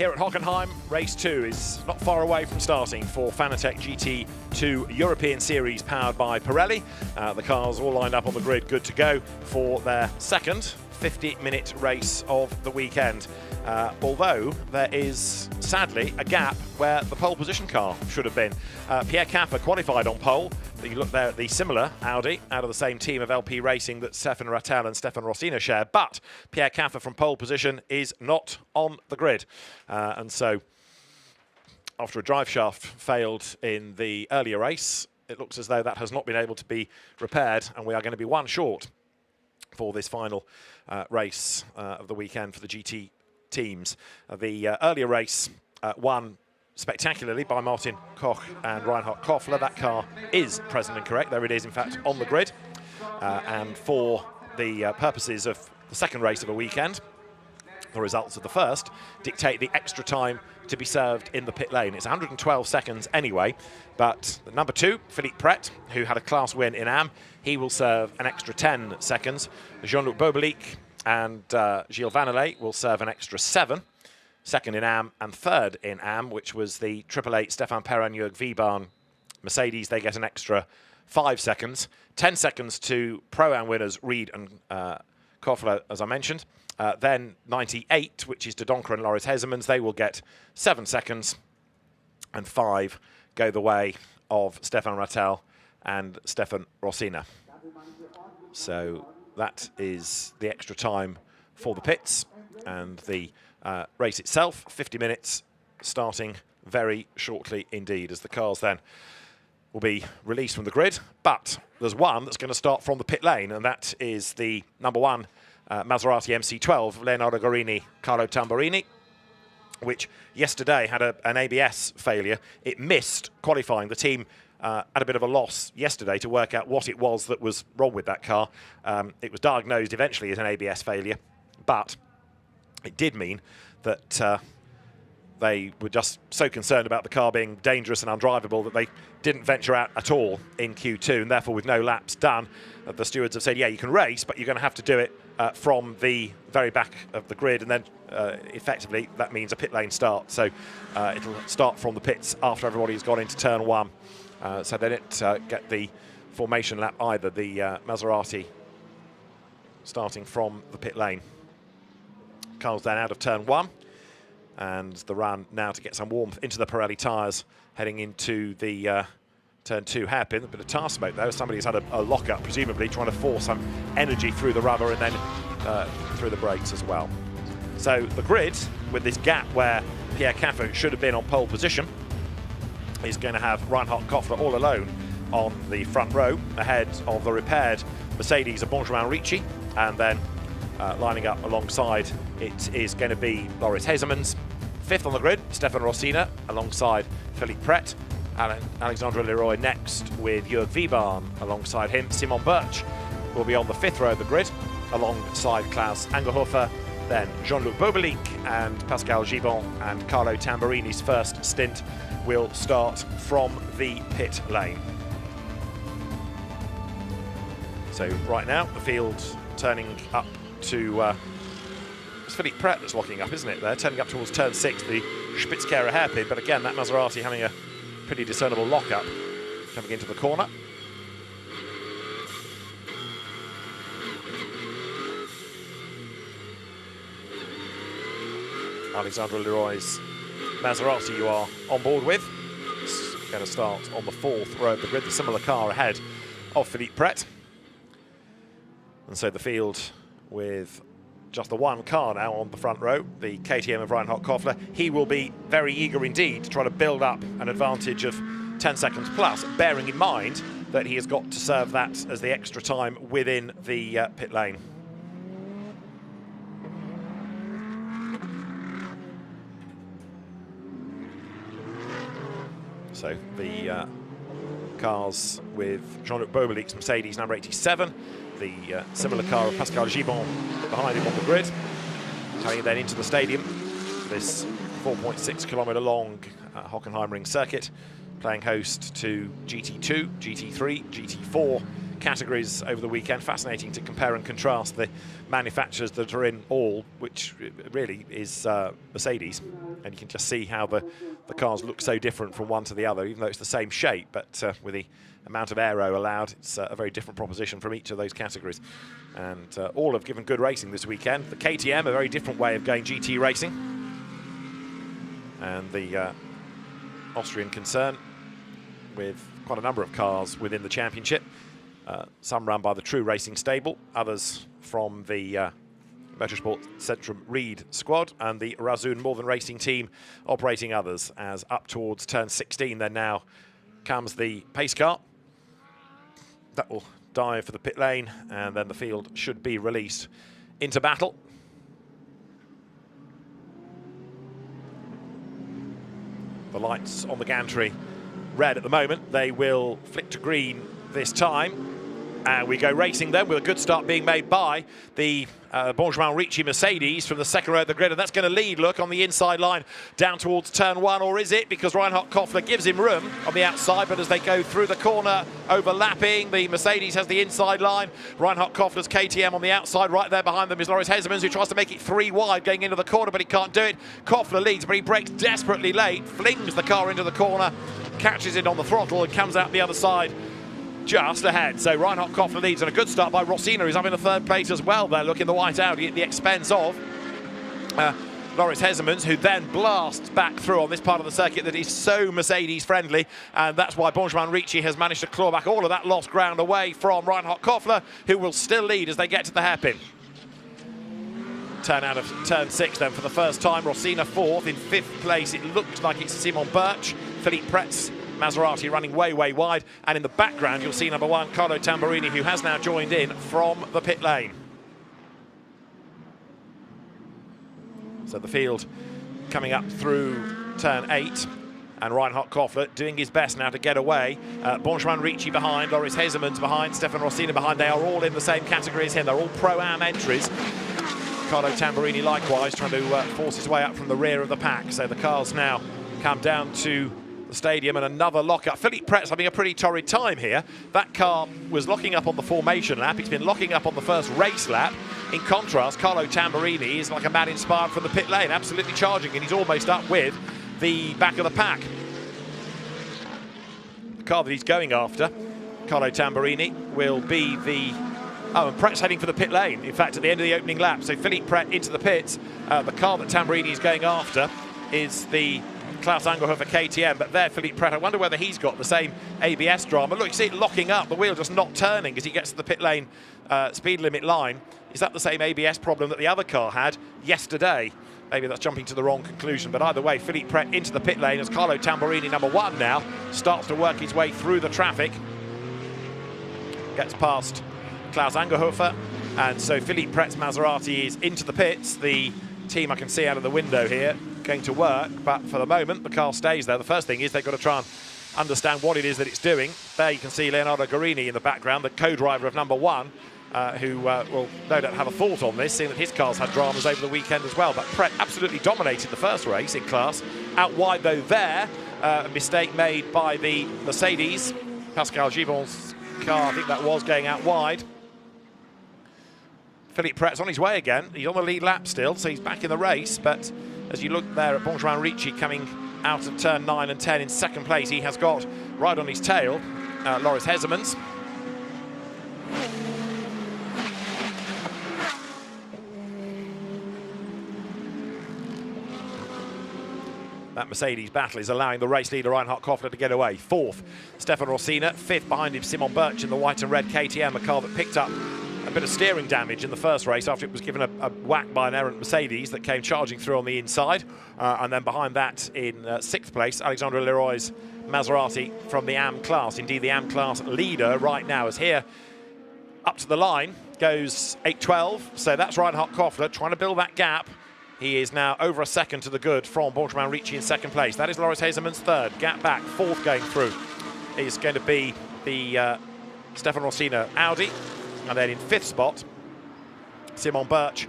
Here at Hockenheim, race 2 is not far away from starting for Fanatec GT2 European Series powered by Pirelli. The cars all lined up on the grid, good to go for their second 50-minute race of the weekend. Although there is, sadly, a gap where the pole position car should have been. Pierre Caffer qualified on pole. You look there at the similar Audi, out of the same team of LP Racing that Stefan Rattel and Stefan Rossina share, but Pierre Caffer from pole position is not on the grid. And so, after a drive shaft failed in the earlier race, it looks as though that has not been able to be repaired, and we are going to be one short for this final race of the weekend for the GT teams. The earlier race won spectacularly by Martin Koch and Reinhard Koffler. That car is present and correct. There it is, in fact, on the grid. And for the purposes of the second race of a weekend, the results of the first dictate the extra time to be served in the pit lane. It's 112 seconds anyway, but number 2, Philippe Pret, who had a class win in Am, he will serve an extra 10 seconds. Jean-Luc Bobelic and Gilles Vannelet will serve an extra 7. Second in Am and third in Am, which was the 888 Stefan Perrin, Jörg Wiebahn Mercedes. They get an extra 5 seconds. 10 seconds to Pro-Am winners Reed and Koffler, as I mentioned. Then 98, which is to Donker and Loris Hezemans. They will get 7 seconds. And 5 go the way of Stefan Rattel and Stefan Rossina. So that is the extra time for the pits. And the race itself, 50 minutes, starting very shortly indeed, as the cars then will be released from the grid. But there's one that's going to start from the pit lane, and that is the number 1 Maserati MC12, Leonardo Guarini, Carlo Tamburini, which yesterday had an ABS failure. It missed qualifying. The team had a bit of a loss yesterday to work out what it was that was wrong with that car. It was diagnosed eventually as an ABS failure, but it did mean that they were just so concerned about the car being dangerous and undrivable that they didn't venture out at all in Q2, and therefore with no laps done, the stewards have said, yeah, you can race, but you're going to have to do it from the very back of the grid, and then effectively that means a pit lane start. So it'll start from the pits after everybody's gone into turn 1. So they didn't get the formation lap either, the Maserati starting from the pit lane. Cars then out of turn 1, and the run now to get some warmth into the Pirelli tyres heading into the turn 2 hairpin. A bit of tyre smoke though. Somebody's had a lock-up, presumably trying to force some energy through the rubber and then through the brakes as well. So the grid, with this gap where Pierre Caffer should have been on pole position, is going to have Reinhard Koffler all alone on the front row, ahead of the repaired Mercedes of Benjamin Ricci, and then lining up alongside it is going to be Loris Hezemans. 5th on the grid, Stefan Rossina, alongside Philippe Pret. Alexandre Leroy next with Jörg Wiebahn alongside him. Simon Birch will be on the 5th row of the grid, alongside Klaus Angerhofer. Then Jean-Luc Bobelic and Pascal Gibon and Carlo Tamburini's first stint will start from the pit lane. So right now, the field turning up to it's Philippe Pret that's locking up, isn't it? They're turning up towards turn 6, the Spitzkehrer hairpin, but again, that Maserati having a pretty discernible lock-up coming into the corner. Alexandre Leroy's Maserati you are on board with. It's going to start on the 4th row of the grid, the similar car ahead of Philippe Pret. And so the field with just the one car now on the front row, the KTM of Reinhard Koffler. He will be very eager indeed to try to build up an advantage of 10 seconds plus, bearing in mind that he has got to serve that as the extra time within the pit lane. So the cars with Jean-Luc Bobelic's Mercedes number 87, the similar car of Pascal Gibon behind him on the grid, carrying then into the stadium, this 4.6 kilometre long Hockenheim ring circuit, playing host to GT2, GT3, GT4 categories over the weekend. Fascinating to compare and contrast the manufacturers that are in all, which really is Mercedes. And you can just see how the cars look so different from one to the other, even though it's the same shape, but with the amount of aero allowed, it's a very different proposition from each of those categories. And all have given good racing this weekend. The KTM, a very different way of going GT racing. And the Austrian concern with quite a number of cars within the championship. Some run by the True Racing stable, others from the Motorsport Centrum Reed squad, and the Razun Northern Racing team operating others. As up towards turn 16 then now comes the pace car. That will dive for the pit lane, and then the field should be released into battle. The lights on the gantry red at the moment. They will flick to green this time. And we go racing then, with a good start being made by the Benjamin Ricci Mercedes from the second row of the grid. And that's going to lead, look, on the inside line down towards turn 1. Or is it? Because Reinhard Koffler gives him room on the outside. But as they go through the corner, overlapping, the Mercedes has the inside line. Reinhard Koffler's KTM on the outside. Right there behind them is Loris Hezemans, who tries to make it 3 wide going into the corner, but he can't do it. Koffler leads, but he brakes desperately late, flings the car into the corner, catches it on the throttle and comes out the other side just ahead. So Reinhard Koffler leads, and a good start by Rossina, who's up in the 3rd place as well there, looking the white Audi at the expense of Loris Hezemans, who then blasts back through on this part of the circuit that is so Mercedes friendly, and that's why Benjamin Ricci has managed to claw back all of that lost ground away from Reinhard Koffler, who will still lead as they get to the hairpin. Turn out of turn 6 then for the first time. Rossina 4th. In 5th place it looks like it's Simon Birch. Philippe Pretz Maserati running way wide, and in the background you'll see number 1 Carlo Tamburini, who has now joined in from the pit lane. So the field coming up through turn 8, and Reinhard Koffler doing his best now to get away. Benjamin Ricci behind, Loris Hezemans behind, Stefan Rossina behind. They are all in the same category as him. They're all Pro-Am entries. Carlo Tamburini likewise trying to force his way up from the rear of the pack. So the cars now come down to the stadium, and another lock-up. Philippe Pretz having a pretty torrid time here. That car was locking up on the formation lap. It's been locking up on the first race lap. In contrast, Carlo Tamburini is like a man inspired from the pit lane, absolutely charging, and he's almost up with the back of the pack. The car that he's going after, Carlo Tamburini, will be the... Oh, and Pretz heading for the pit lane, in fact, at the end of the opening lap. So Philippe Pretz into the pits. The car that Tamburini is going after is the Klaus Angerhofer KTM, but there Philippe Pretz, I wonder whether he's got the same ABS drama. Look, you see it locking up, the wheel just not turning as he gets to the pit lane speed limit line. Is that the same ABS problem that the other car had yesterday? Maybe that's jumping to the wrong conclusion, but either way, Philippe Pretz into the pit lane as Carlo Tamburini, number 1 now, starts to work his way through the traffic. Gets past Klaus Angerhofer, and so Philippe Pretz Maserati is into the pits. The team I can see out of the window here going to work, but for the moment the car stays there. The first thing is they've got to try and understand what it is that it's doing. There you can see Leonardo Guarini in the background, the co-driver of number 1, who will no doubt have a thought on this, seeing that his car's had dramas over the weekend as well. But Pretz absolutely dominated the first race in class. Out wide though there, a mistake made by the Mercedes. Pascal Gibon's car, I think that was, going out wide. Philippe Pretz on his way again. He's on the lead lap still, so he's back in the race. But as you look there at Benjamin Ricci coming out of turn 9 and 10 in 2nd place, he has got right on his tail Loris Hezemans. That Mercedes battle is allowing the race leader Reinhard Koffler to get away. 4th, Stefan Rossina. 5th behind him, Simon Birch in the white and red KTM, a car that picked up a bit of steering damage in the first race after it was given a whack by an errant Mercedes that came charging through on the inside. And then behind that, in 6th place, Alexandre Leroy's Maserati from the AM class. Indeed, the AM class leader right now is here. Up to the line goes 8:12. So that's Reinhard Koffler trying to build that gap. He is now over a second to the good from Benjamin Ricci in 2nd place. That is Loris Hezemans 3rd. Gap back, 4th going through is going to be the Stefan Rossina Audi. And then in 5th spot, Simon Birch,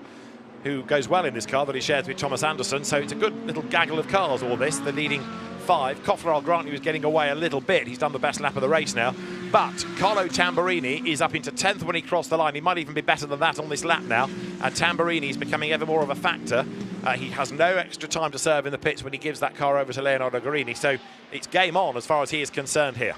who goes well in this car that he shares with Thomas Anderson. So it's a good little gaggle of cars, all this. The leading 5. Koffler, I'll grant you, is getting away a little bit. He's done the best lap of the race now. But Carlo Tamburini is up into 10th when he crossed the line. He might even be better than that on this lap now. And Tamburini is becoming ever more of a factor. He has no extra time to serve in the pits when he gives that car over to Leonardo Guarini. So it's game on as far as he is concerned here.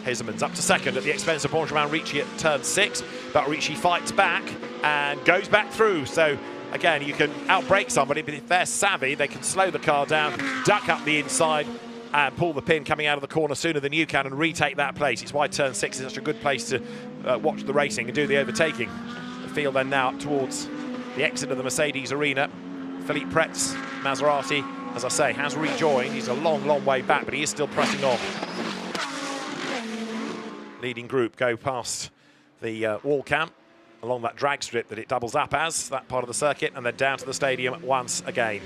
Heizemann's up to second at the expense of Benjamin Ricci at turn 6, but Ricci fights back and goes back through. So again, you can outbrake somebody, but if they're savvy, they can slow the car down, duck up the inside and pull the pin coming out of the corner sooner than you can and retake that place. It's why turn 6 is such a good place to watch the racing and do the overtaking. The field then now up towards the exit of the Mercedes arena. Philippe Pretz, Maserati, as I say, has rejoined. He's a long, long way back, but he is still pressing on. Leading group go past the wall camp along that drag strip that it doubles up as, that part of the circuit, and then down to the stadium once again.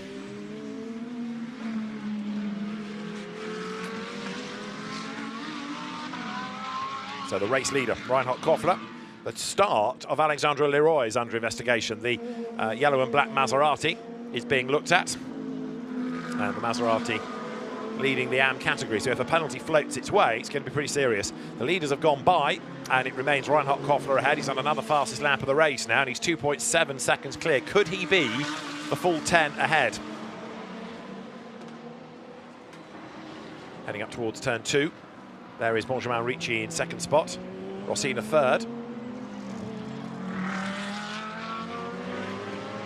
So the race leader, Reinhard Koffler. The start of Alexandre Leroy is under investigation. The yellow and black Maserati is being looked at, and the Maserati leading the AM category. So if a penalty floats its way, it's going to be pretty serious. The leaders have gone by, and it remains Reinhard Koffler ahead. He's on another fastest lap of the race now, and he's 2.7 seconds clear. Could he be the full 10 ahead? Heading up towards turn 2. There is Benjamin Ricci in second spot. Rossina third.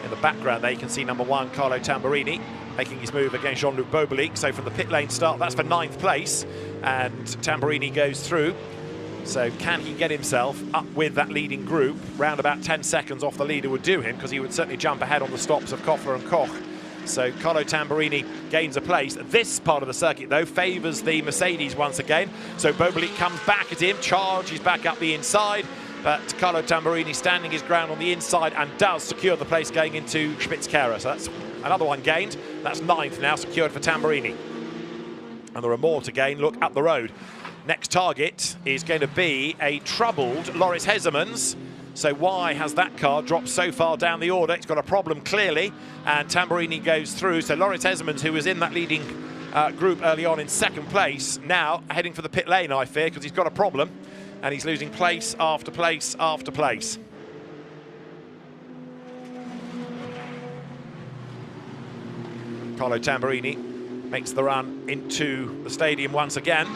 In the background there, you can see number 1, Carlo Tamburini, making his move against Jean-Luc Bobelic. So from the pit lane start, that's for 9th place, and Tamburini goes through. So can he get himself up with that leading group? Round about 10 seconds off the leader would do him, because he would certainly jump ahead on the stops of Koffler and Koch. So Carlo Tamburini gains a place. This part of the circuit, though, favours the Mercedes once again. So Bobelic comes back at him, charges back up the inside, but Carlo Tamburini standing his ground on the inside and does secure the place going into Spitzkehre. So that's another one gained. That's 9th now, secured for Tamburini. And there are more to gain. Look up the road. Next target is going to be a troubled Loris Heizemans. So why has that car dropped so far down the order? It's got a problem clearly, and Tamburini goes through. So Loris Heizemans, who was in that leading group early on in second place, now heading for the pit lane, I fear, because he's got a problem, and he's losing place after place after place. Carlo Tamburini makes the run into the stadium once again,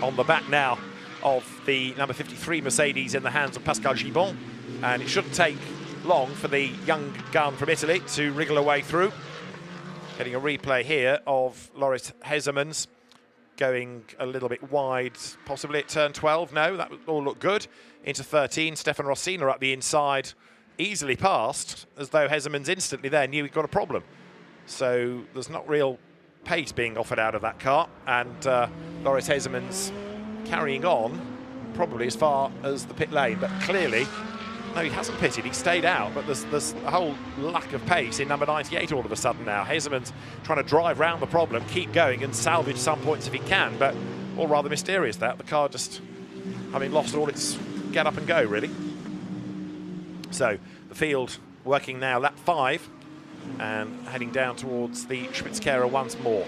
on the back now of the number 53 Mercedes in the hands of Pascal Gibon. And it shouldn't take long for the young gun from Italy to wriggle away through. Getting a replay here of Loris Heizemans going a little bit wide, possibly at turn 12. No, that would all look good. Into 13, Stefan Rossina up the inside, easily passed, as though Heizemans instantly there knew he'd got a problem. So there's not real pace being offered out of that car, and Loris Heizemans carrying on probably as far as the pit lane, but clearly, no, he hasn't pitted, he stayed out, but there's a whole lack of pace in number 98 all of a sudden now. Heizemans trying to drive round the problem, keep going and salvage some points if he can, but all rather mysterious that. The car just having lost all its get up and go, really. So the field working now lap 5 and heading down towards the Spitzkehre once more.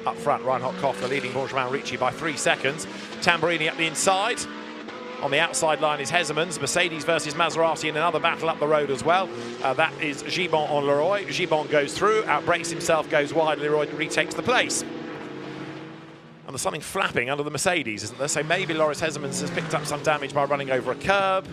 Up front, Reinhard Koffler leading Benjamin Ricci by 3 seconds. Tamburini up the inside. On the outside line is Heizemans. Mercedes versus Maserati in another battle up the road as well. That is Gibon on Leroy. Gibon goes through, outbrakes himself, goes wide. Leroy retakes the place. And there's something flapping under the Mercedes, isn't there? So maybe Loris Heizemans has picked up some damage by running over a curb.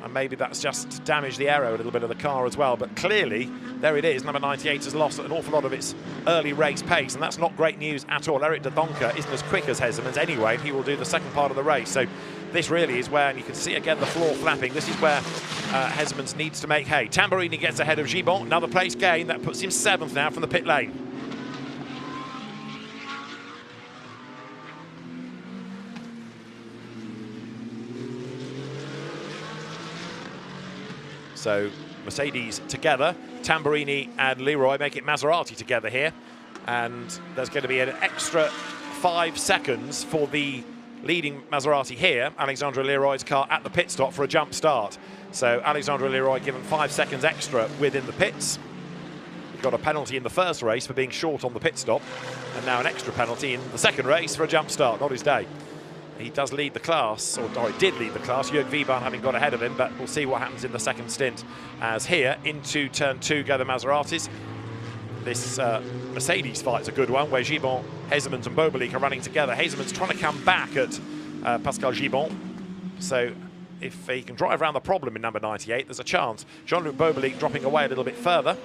And maybe that's just damaged the aero a little bit of the car as well. But clearly, there it is. Number 98 has lost an awful lot of its early race pace, and that's not great news at all. Eric de Doncker isn't as quick as Heizemans anyway, and he will do the second part of the race. So this really is where, and you can see again the floor flapping, this is where Heizemans needs to make hay. Tamburini gets ahead of Gibon, another place gain. That puts him 7th now from the pit lane. So Mercedes together, Tamburini and Leroy make it Maserati together here. And there's going to be an extra 5 seconds for the leading Maserati here, Alexandre Leroy's car at the pit stop for a jump start. So Alexandre Leroy given 5 seconds extra within the pits. got a penalty in the first race for being short on the pit stop, and now an extra penalty in the second race for a jump start. Not his day. He does lead the class, or he did lead the class, Jürgen Wiebahn having got ahead of him, but we'll see what happens in the second stint, as here into turn 2 go the Maseratis. This Mercedes fight's a good one, where Gibbon, Hezemans and Bobelik are running together. Hezemans trying to come back at Pascal Gibbon, so if he can drive around the problem in number 98, there's a chance. Jean-Luc Bobelik dropping away a little bit further.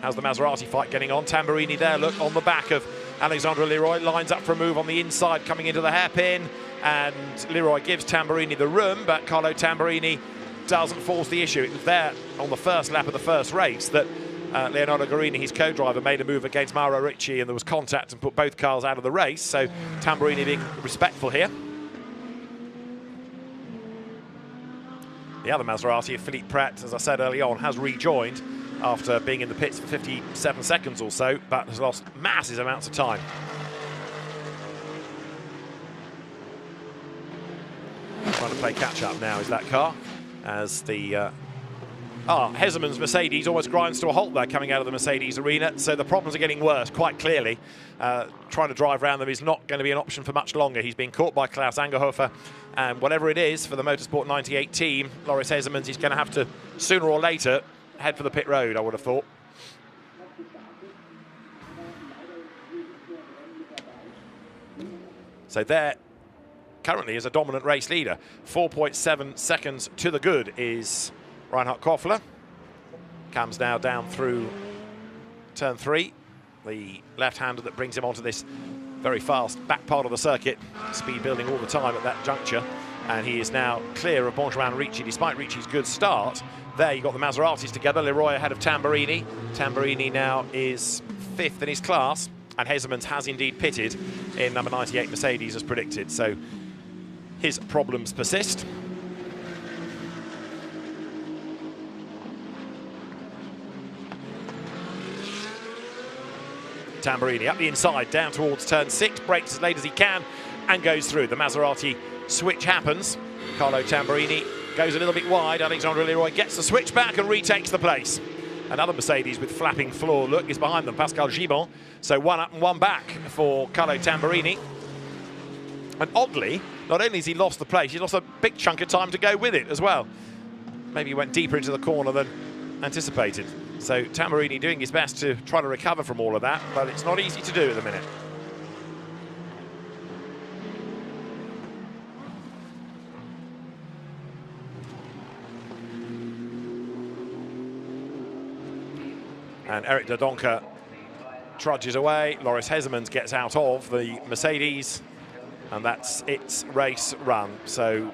How's the Maserati fight getting on? Tamburini there, look, on the back of Alexandre Leroy, lines up for a move on the inside, coming into the hairpin, and Leroy gives Tamburini the room, but Carlo Tamburini doesn't force the issue. It was there on the first lap of the first race that Leonardo Guarini, his co-driver, made a move against Mauro Ricci, and there was contact and put both cars out of the race, so Tamburini being respectful here. The other Maserati, Philippe Pret, as I said early on, has rejoined after being in the pits for 57 seconds or so, but has lost massive amounts of time. Trying to play catch-up now is that car, as the Hezemans Mercedes almost grinds to a halt there coming out of the Mercedes arena, so the problems are getting worse, quite clearly. Trying to drive around them is not going to be an option for much longer. He's been caught by Klaus Angerhofer, and whatever it is for the Motorsport 98 team, Loris Hezemans is going to have to, sooner or later, head for the pit road, I would have thought. So there currently is a dominant race leader. 4.7 seconds to the good is Reinhard Koffler. Comes now down through turn 3. The left-hander that brings him onto this very fast back part of the circuit. Speed building all the time at that juncture. And he is now clear of Benjamin Ricci, despite Ricci's good start. There you've got the Maseratis together, Leroy ahead of Tamburini. Tamburini now is 5th in his class, and Hezemans has indeed pitted in number 98 Mercedes as predicted, so his problems persist. Tamburini up the inside, down towards turn 6, brakes as late as he can, and goes through. The Maserati switch happens. Carlo Tamburini goes a little bit wide. Alexandre Leroy gets the switch back and retakes the place. Another Mercedes with flapping floor look is behind them, Pascal Gibbon. So one up and one back for Carlo Tamburini. And oddly, not only has he lost the place, he's lost a big chunk of time to go with it as well. Maybe he went deeper into the corner than anticipated. So Tamburini doing his best to try to recover from all of that, but it's not easy to do at the minute. And Eric Dodonka trudges away. Loris Hezemans gets out of the Mercedes, and that's its race run. So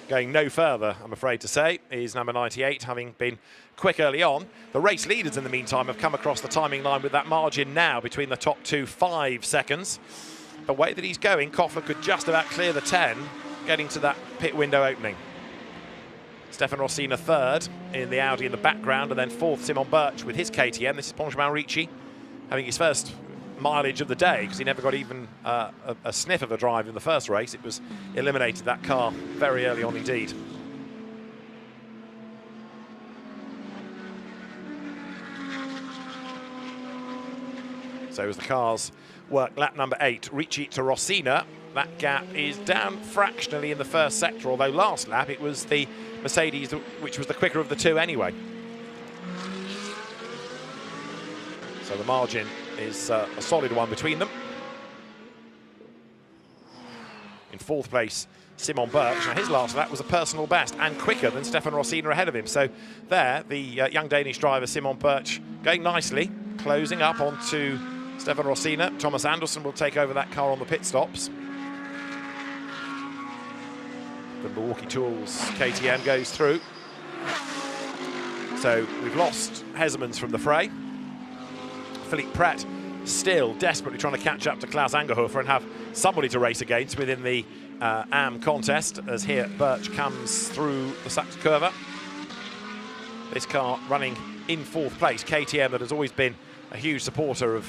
going no further, I'm afraid to say, is number 98, having been quick early on. The race leaders, in the meantime, have come across the timing line with that margin now between the top two, 5 seconds. The way that he's going, Koffler could just about clear the 10, getting to that pit window opening. Stefan Rossina 3rd in the Audi in the background, and then 4th Simon Birch with his KTM. This is Benjamin Ricci having his first mileage of the day, because he never got even a sniff of a drive in the first race. It was eliminated, that car, very early on indeed. So as the cars work lap number 8, Ricci to Rossina, that gap is down fractionally in the first sector, although last lap it was the Mercedes which was the quicker of the two anyway. So the margin is a solid one between them. In 4th place, Simon Birch. Now his last lap was a personal best and quicker than Stefan Rossina ahead of him. So there, the young Danish driver Simon Birch going nicely, closing up onto Stefan Rossina. Thomas Anderson will take over that car on the pit stops. The Milwaukee Tools KTM goes through. So we've lost Hezemans from the fray. Philippe Pret still desperately trying to catch up to Klaus Angerhofer and have somebody to race against within the AM contest, as here Birch comes through the Sachs Curva. This car running in 4th place. KTM, that has always been a huge supporter of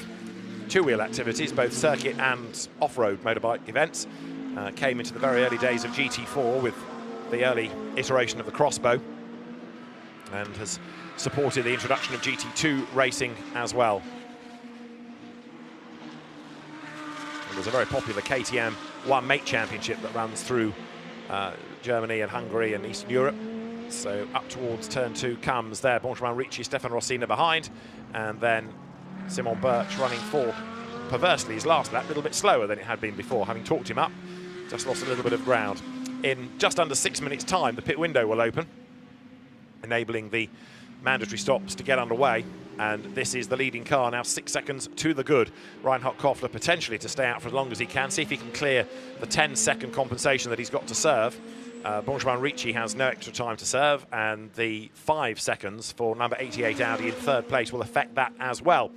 two-wheel activities, both circuit and off-road motorbike events. Came into the very early days of GT4 with the early iteration of the Crossbow. and has supported the introduction of GT2 racing as well. There's a very popular KTM One Mate Championship that runs through Germany and Hungary and Eastern Europe. So up towards turn 2 comes there Benjamin Ricci, Stefan Rossina behind, and then Simon Birch running for, perversely, his last lap, a little bit slower than it had been before, having talked him up, just lost a little bit of ground. In just under 6 minutes' time, the pit window will open, enabling the mandatory stops to get underway. And this is the leading car now, 6 seconds to the good. Reinhard Koffler potentially to stay out for as long as he can, see if he can clear the 10-second compensation that he's got to serve. Benjamin Ricci has no extra time to serve, and the 5 seconds for number 88 Audi in third place will affect that as well.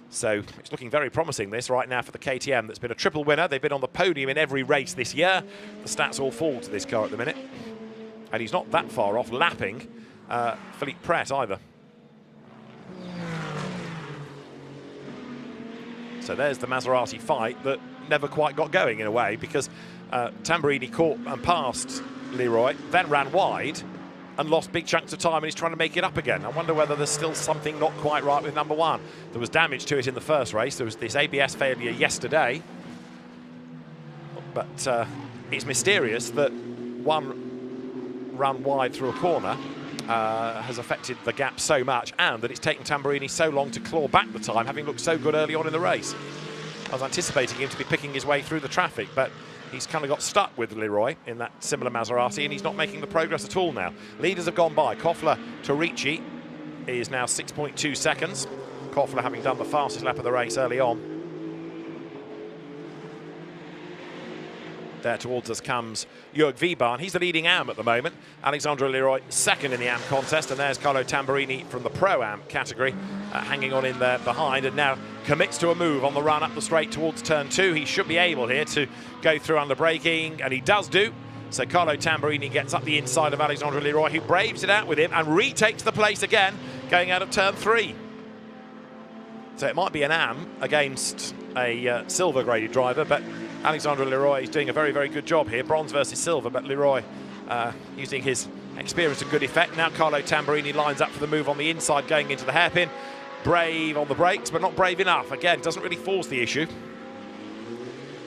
So it's looking very promising, this, right now for the KTM that's been a triple winner. They've been on the podium in every race this year. The stats all fall to this car at the minute. And he's not that far off lapping Philippe Pret either. So there's the Maserati fight that never quite got going in a way, because Tamburini caught and passed Leroy, then ran wide and lost big chunks of time, and he's trying to make it up again. I wonder whether there's still something not quite right with number 1. There was damage to it in the first race. There was this ABS failure yesterday. But it's mysterious that one run wide through a corner has affected the gap so much, and that it's taken Tamburini so long to claw back the time, having looked so good early on in the race. I was anticipating him to be picking his way through the traffic, but he's kind of got stuck with Leroy in that similar Maserati, and he's not making the progress at all now. Leaders have gone by. Koffler to Ricci is now 6.2 seconds. Koffler having done the fastest lap of the race early on. There towards us comes Jörg Wiebahn. He's the leading AM at the moment. Alexandre Leroy second in the AM contest, and there's Carlo Tamburini from the Pro-Am category hanging on in there behind, and now commits to a move on the run up the straight towards turn 2. He should be able here to go through under braking, and he does do. So Carlo Tamburini gets up the inside of Alexandre Leroy, who braves it out with him and retakes the place again, going out of turn 3. So it might be an AM against a silver graded driver, but Alexandre Leroy is doing a very, very good job here. Bronze versus silver, but Leroy using his experience to good effect. Now Carlo Tamburini lines up for the move on the inside, going into the hairpin. Brave on the brakes, but not brave enough. Again, doesn't really force the issue.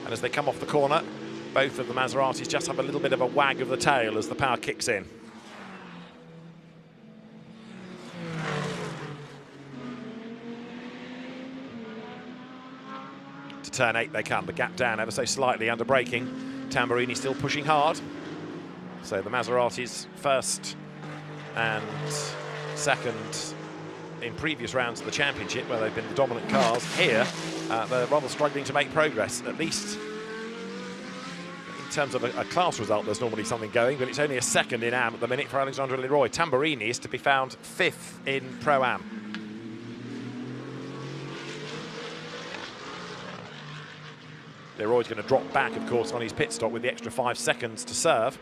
And as they come off the corner, both of the Maseratis just have a little bit of a wag of the tail as the power kicks in. To turn 8 they come, the gap down ever so slightly under braking. Tamburini still pushing hard. So the Maseratis first and second in previous rounds of the championship, where they've been the dominant cars. Here, they're rather struggling to make progress, at least in terms of a class result. There's normally something going, but it's only a second in AM at the minute for Alexandre Leroy. Tamburini is to be found 5th in Pro-Am. Leroy's going to drop back, of course, on his pit stop with the extra 5 seconds to serve.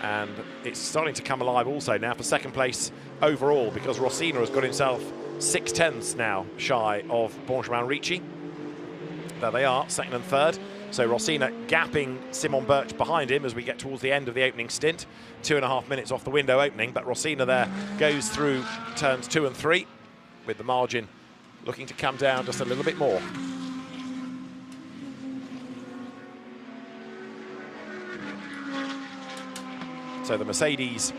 And it's starting to come alive also now for second place overall, because Rossina has got himself 6/10 now shy of Benjamin Ricci. There they are, second and third. So Rossina gapping Simon Birch behind him as we get towards the end of the opening stint. 2.5 minutes off the window opening, but Rossina there goes through turns 2 and 3 with the margin looking to come down just a little bit more. So the Mercedes,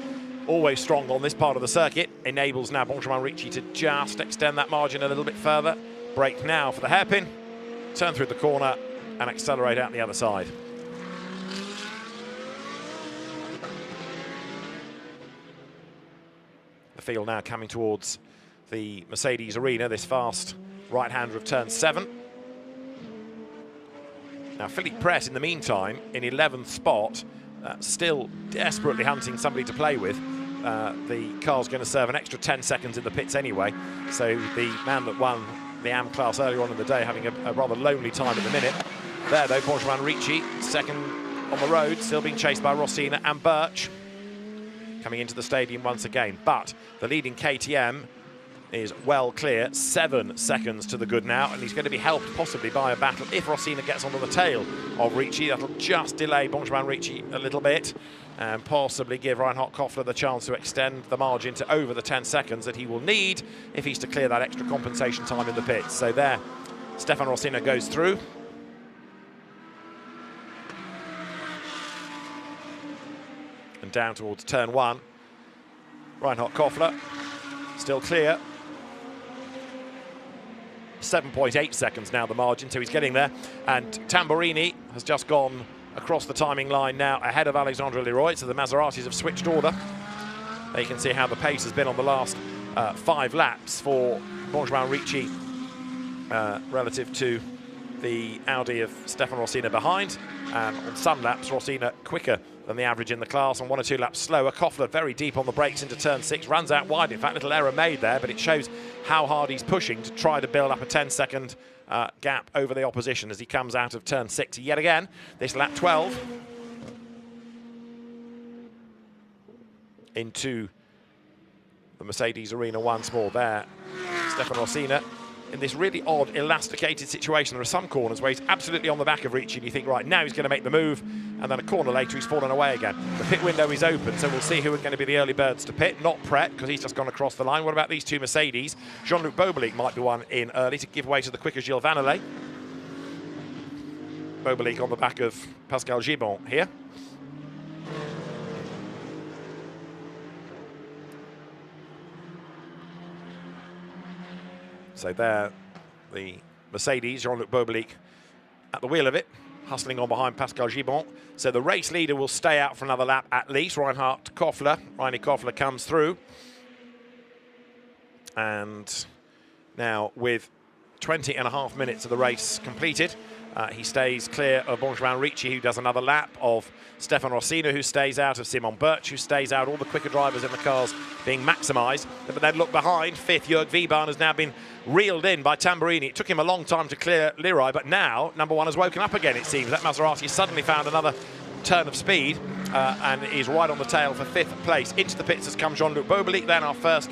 always strong on this part of the circuit, enables now Benjamin Ricci to just extend that margin a little bit further. Brake now for the hairpin, turn through the corner and accelerate out the other side. The field now coming towards the Mercedes arena, this fast right-hander of turn 7. Now Philippe Pret, in the meantime, in 11th spot, still desperately hunting somebody to play with. The car's going to serve an extra 10 seconds in the pits anyway, so the man that won the AM class earlier on in the day having a rather lonely time at the minute. There though, Benjamin Ricci, second on the road, still being chased by Rossina and Birch, coming into the stadium once again. But the leading KTM is well clear, 7 seconds to the good now, and he's going to be helped possibly by a battle if Rossina gets onto the tail of Ricci. That'll just delay Benjamin Ricci a little bit and possibly give Reinhard Koffler the chance to extend the margin to over the 10 seconds that he will need if he's to clear that extra compensation time in the pits. So there, Stefan Rossina goes through. And down towards turn 1. Reinhard Koffler still clear. 7.8 seconds now the margin, so he's getting there. And Tamburini has just gone across the timing line now ahead of Alexandre Leroy, so the Maseratis have switched order. There you can see how the pace has been on the last 5 laps for Benjamin Ricci relative to the Audi of Stefan Rossina behind. And on some laps, Rossina quicker than the average in the class, and 1 or 2 laps slower. Koffler very deep on the brakes into turn 6, runs out wide. In fact, little error made there, but it shows how hard he's pushing to try to build up a 10-second gap over the opposition as he comes out of turn 6 yet again. This lap 12 into the Mercedes arena once more there. Stefan Rossina in this really odd, elasticated situation. There are some corners where he's absolutely on the back of Ricci and you think, right, now he's going to make the move, and then a corner later he's fallen away again. The pit window is open, so we'll see who are going to be the early birds to pit. Not Pret, because he's just gone across the line. What about these 2 Mercedes? Jean-Luc Bobelic might be one in early to give way to the quicker Gilles Vannelet. Bobelic on the back of Pascal Gibon here. So there, the Mercedes, Jean-Luc Bobelic at the wheel of it, hustling on behind Pascal Gibon. So the race leader will stay out for another lap at least. Reinhard Koffler. Reini Koffler comes through. And now with 20.5 minutes of the race completed, he stays clear of Benjamin Ricci, who does another lap, of Stefan Rossina, who stays out, of Simon Birch, who stays out, all the quicker drivers in the cars being maximised. But then look behind, 5th, Jörg Wiebahn has now been reeled in by Tamburini. It took him a long time to clear Leroy, but now number 1 has woken up again, it seems. That Maserati suddenly found another turn of speed and is right on the tail for 5th place. Into the pits has come Jean-Luc Bobelic, then our first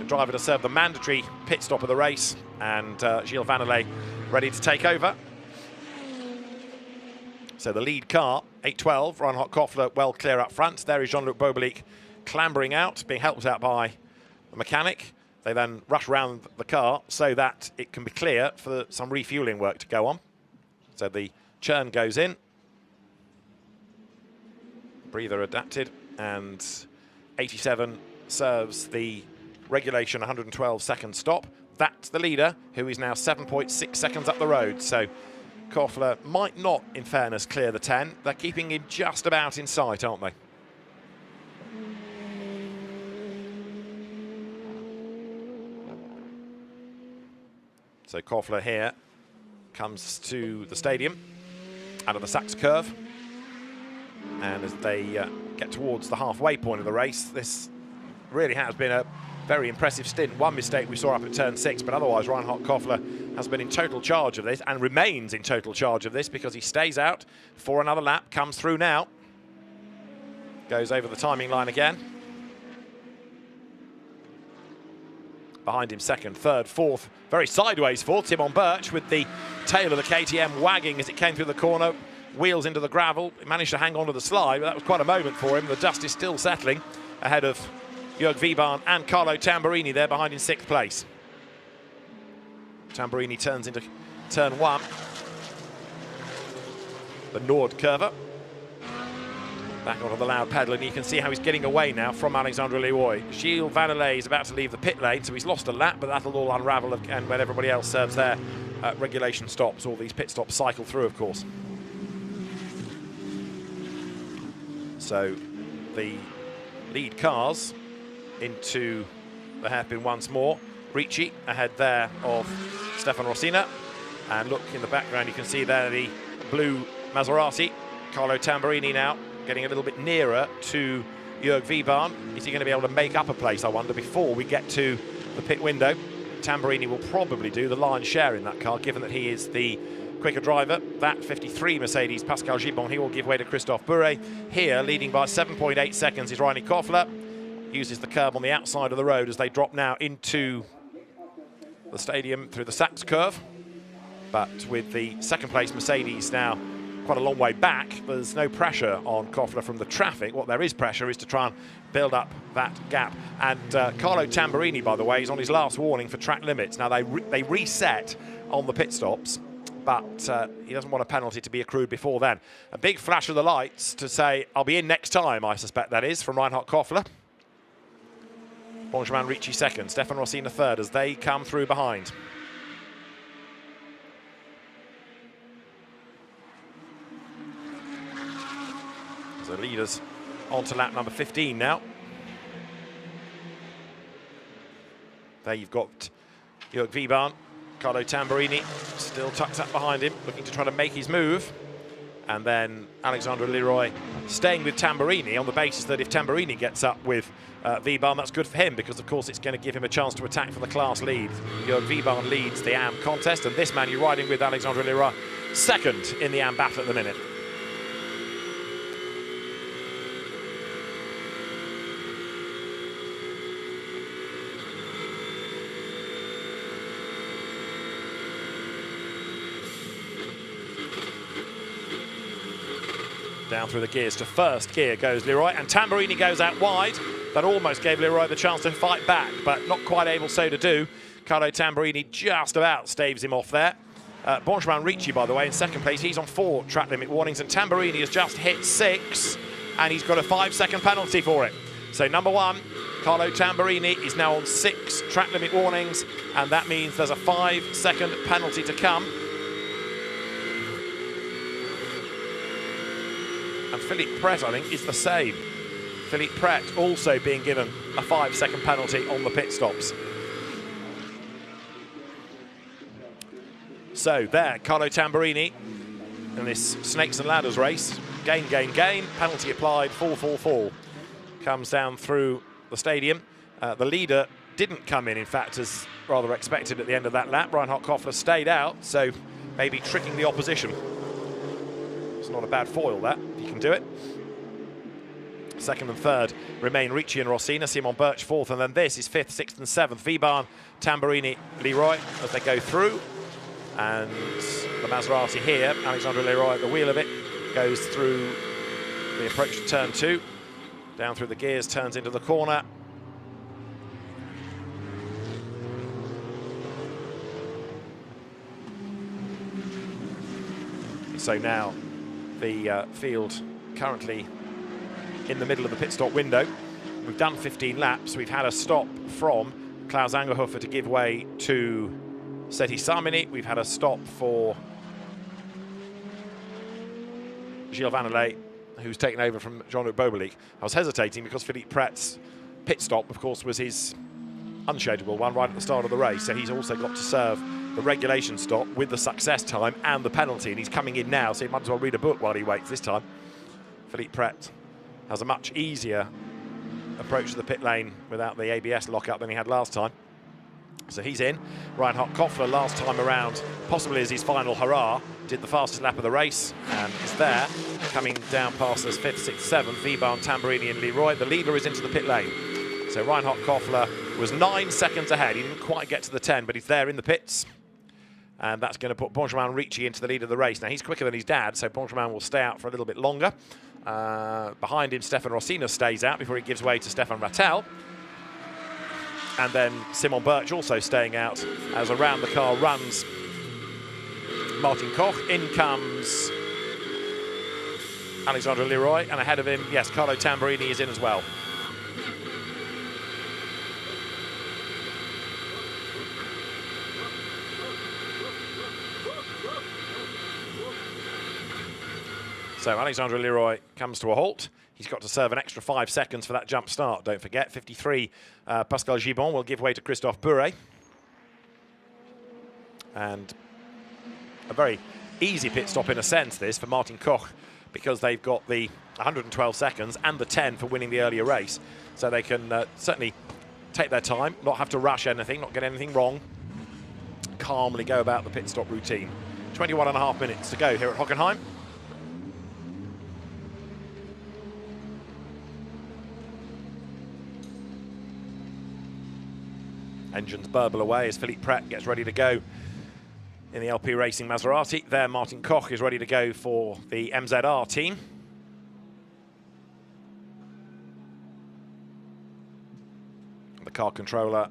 driver to serve the mandatory pit stop of the race, and Gilles Vannelet ready to take over. So the lead car, 8.12, Reinhard Koffler well clear up front. There is Jean-Luc Bobelic clambering out, being helped out by the mechanic. They then rush around the car so that it can be clear for some refueling work to go on. So the churn goes in. Breather adapted, and 87 serves the regulation 112-second stop. That's the leader, who is now 7.6 seconds up the road. So Koffler might not, in fairness, clear the 10. They're keeping him just about in sight, aren't they? So Koffler here comes to the stadium out of the Sachs curve. And as they get towards the halfway point of the race, this really has been a very impressive stint. One mistake we saw up at turn 6, but otherwise Reinhard Koffler has been in total charge of this and remains in total charge of this, because he stays out for another lap, comes through now, goes over the timing line again. Behind him, 2nd, 3rd, 4th, very sideways 4th, Simon Birch with the tail of the KTM wagging as it came through the corner, wheels into the gravel. He managed to hang on to the slide, but that was quite a moment for him. The dust is still settling ahead of Jörg Wiebahn and Carlo Tamburini there behind in 6th place. Tamburini turns into turn 1. The Nord curver. Back onto the loud pedal, and you can see how he's getting away now from Alexandre Leroy. Gilles Vannelet is about to leave the pit lane, so he's lost a lap, but that'll all unravel, and when everybody else serves their regulation stops, all these pit stops cycle through, of course. So the lead cars into the hairpin once more. Ricci ahead there of Stefan Rossina, and look in the background, you can see there the blue Maserati. Carlo Tamburini now getting a little bit nearer to Jörg Wiebahn. Is he going to be able to make up a place, I wonder, before we get to the pit window? Tamburini will probably do the lion's share in that car, given that he is the quicker driver. That 53 Mercedes, Pascal Gibon, he will give way to Christophe Bure. Here, leading by 7.8 seconds, is Reini Koffler. uses the curb on the outside of the road as they drop now into the stadium through the Sachs curve. But with the second place Mercedes now quite a long way back, there's no pressure on Koffler from the traffic. What there is pressure is to try and build up that gap. And Carlo Tamburini, by the way, is on his last warning for track limits. Now they reset on the pit stops, but he doesn't want a penalty to be accrued before then. A big flash of the lights to say, I'll be in next time, I suspect that is, from Reinhard Koffler. Benjamin Ricci second, Stefan Rossina third as they come through behind. The leaders on to lap number 15 now. There you've got Jörg Wiebahn, Carlo Tamburini still tucked up behind him, looking to try to make his move. And then Alexandre Leroy staying with Tamburini on the basis that if Tamburini gets up with Wiebahn, that's good for him, because of course it's going to give him a chance to attack for the class lead. Jörg Wiebahn leads the AM contest, and this man you're riding with, Alexandre Leroy, second in the AM battle at the minute. Down through the gears to first gear goes Leroy, and Tamburini goes out wide. That almost gave Leroy the chance to fight back, but not quite able so to do. Carlo Tamburini just about staves him off there. Benjamin Ricci, by the way, in second place. He's on 4 track limit warnings, and Tamburini has just hit 6, and he's got a 5-second penalty for it. So number 1, Carlo Tamburini, is now on 6 track limit warnings, and that means there's a 5-second penalty to come. And Philippe Pret, I think, is the same. Philippe Pret also being given a 5-second penalty on the pit stops. So there, Carlo Tamburini in this snakes and ladders race. Gain, gain, gain. Penalty applied, fall, fall, fall. Comes down through the stadium. The leader didn't come in fact, as rather expected at the end of that lap. Reinhard Koffler stayed out, so maybe tricking the opposition. It's not a bad foil, that. You can do it. Second and third remain Ricci and Rossina. Simon Birch fourth, and then this is 5th, 6th and 7th. Wiebahn, Tamburini, Leroy as they go through. And the Maserati here, Alexandre Leroy at the wheel of it, goes through the approach to turn 2. Down through the gears, turns into the corner. So now the field currently in the middle of the pit stop window. We've done 15 laps. We've had a stop from Klaus Angerhofer to give way to Seti Samini. We've had a stop for Gilles Vannelet, who's taken over from Jean-Luc Boberlic. I was hesitating because Philippe Pret's pit stop, of course, was his unshadable one right at the start of the race. So he's also got to serve the regulation stop with the success time and the penalty, and he's coming in now, so he might as well read a book while he waits this time. Philippe Pret has a much easier approach to the pit lane without the ABS lockup than he had last time. So he's in. Reinhard Koffler last time around, possibly as his final hurrah, did the fastest lap of the race and is there, coming down past us 5th, 6th, 7th, Wiebahn, Tamburini and Leroy. The leader is into the pit lane. So Reinhard Koffler was 9 seconds ahead. He didn't quite get to the 10, but he's there in the pits. And that's going to put Benjamin Ricci into the lead of the race. Now, he's quicker than his dad, so Benjamin will stay out for a little bit longer. Behind him, Stefan Rossina stays out before he gives way to Stefan Rattel. And then Simon Birch also staying out as around the car runs Martin Koch. In comes Alexandre Leroy, and ahead of him, yes, Carlo Tamburini is in as well. So Alexandre Leroy comes to a halt. He's got to serve an extra 5 seconds for that jump start, don't forget. 53, Pascal Gibon will give way to Christophe Bouret. And a very easy pit stop in a sense, this, for Martin Koch, because they've got the 112 seconds and the 10 for winning the earlier race. So they can certainly take their time, not have to rush anything, not get anything wrong, calmly go about the pit stop routine. 21.5 minutes to go here at Hockenheim. Engines burble away as Philippe Pret gets ready to go in the LP Racing Maserati. There, Martin Koch is ready to go for the MZR team. The car controller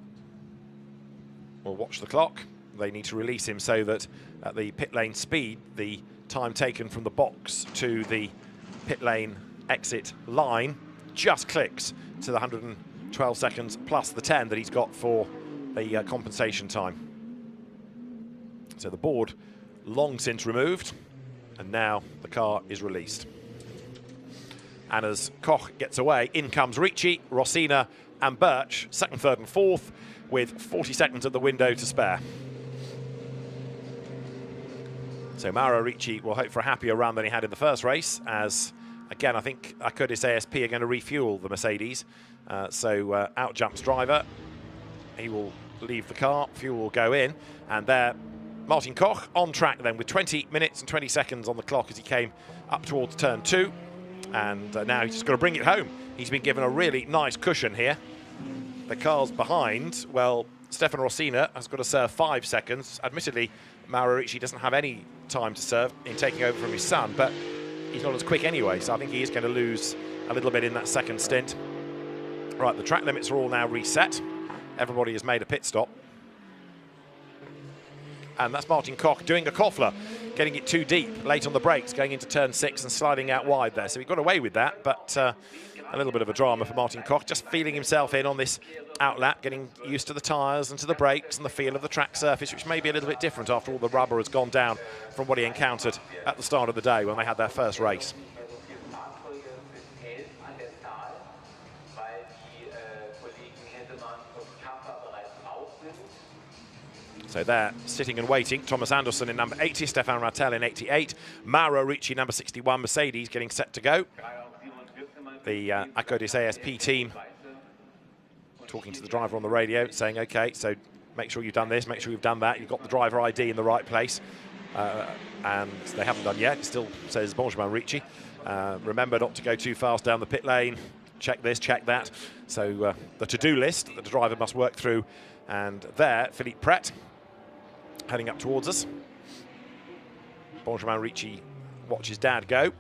will watch the clock. They need to release him so that at the pit lane speed, the time taken from the box to the pit lane exit line just clicks to the 112 seconds plus the 10 that he's got for the compensation time. So the board long since removed, and now the car is released. And as Koch gets away, in comes Ricci, Rossina and Birch, second, third and fourth, with 40 seconds at the window to spare. So Mauro Ricci will hope for a happier run than he had in the first race, as, again, I think Curtis ASP are going to refuel the Mercedes. Out jumps driver. He will leave the car, fuel will go in, and there, Martin Koch on track then with 20 minutes and 20 seconds on the clock as he came up towards turn 2. And now he's just got to bring it home. He's been given a really nice cushion here. The cars behind, well, Stefano Rossina has got to serve 5 seconds. Admittedly, Mauro Ricci doesn't have any time to serve in taking over from his son, but he's not as quick anyway, so I think he is going to lose a little bit in that second stint. Right, the track limits are all now reset. Everybody has made a pit stop. And that's Martin Koch doing a Koffler, getting it too deep, late on the brakes, going into turn 6 and sliding out wide there. So he got away with that, but a little bit of a drama for Martin Koch, just feeling himself in on this outlap, getting used to the tyres and to the brakes and the feel of the track surface, which may be a little bit different after all the rubber has gone down from what he encountered at the start of the day when they had their first race. So there, sitting and waiting, Thomas Anderson in number 80, Stefan Rattel in 88, Mauro Ricci number 61, Mercedes getting set to go. The Acodis ASP team talking to the driver on the radio, saying, okay, so make sure you've done this, make sure you've done that, you've got the driver ID in the right place. And they haven't done yet. It still says Benjamin Ricci. Remember not to go too fast down the pit lane, check this, check that. So the to-do list that the driver must work through. And there, Philippe Pret heading up towards us. Benjamin Ricci watches dad go,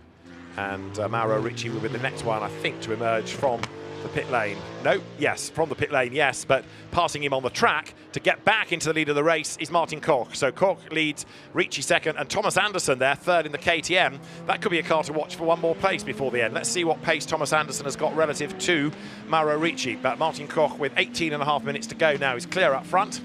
and Mauro Ricci will be the next one, I think, to emerge from the pit lane. No, yes, from the pit lane, yes, but passing him on the track to get back into the lead of the race is Martin Koch. So Koch leads, Ricci second, and Thomas Anderson there, third in the KTM. That could be a car to watch for one more place before the end. Let's see what pace Thomas Anderson has got relative to Mauro Ricci. But Martin Koch, with 18.5 minutes to go now, is clear up front,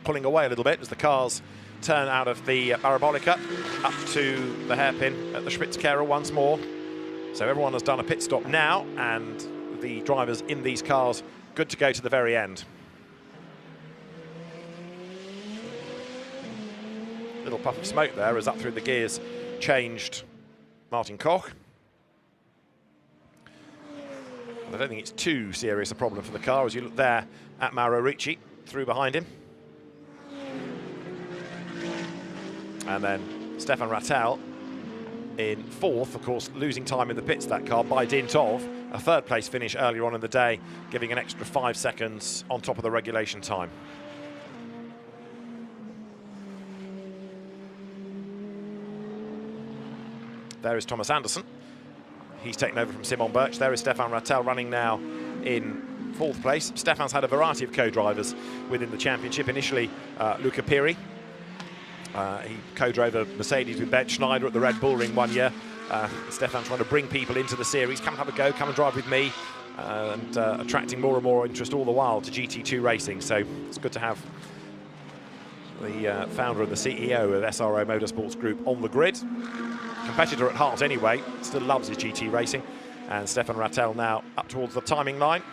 pulling away a little bit as the cars turn out of the Parabolica up to the hairpin at the Spitzkehrer once more. So everyone has done a pit stop now, and the drivers in these cars good to go to the very end. Little puff of smoke there as up through the gears changed Martin Koch. I don't think it's too serious a problem for the car as you look there at Mauro Ricci through behind him. And then Stefan Rattel in fourth, of course, losing time in the pits, that car, by dint of a third place finish earlier on in the day, giving an extra 5 seconds on top of the regulation time. There is Thomas Anderson. He's taken over from Simon Birch. There is Stefan Rattel running now in fourth place. Stefan's had a variety of co-drivers within the championship. Initially, Luca Piri. He co-drove a Mercedes with Ben Schneider at the Red Bull Ring one year. Stefan trying to bring people into the series, come and have a go, come and drive with me, and attracting more and more interest all the while to GT2 racing. So it's good to have the founder and the CEO of SRO Motorsports Group on the grid. Competitor at heart anyway, still loves his GT racing. And Stefan Rattel now up towards the timing line.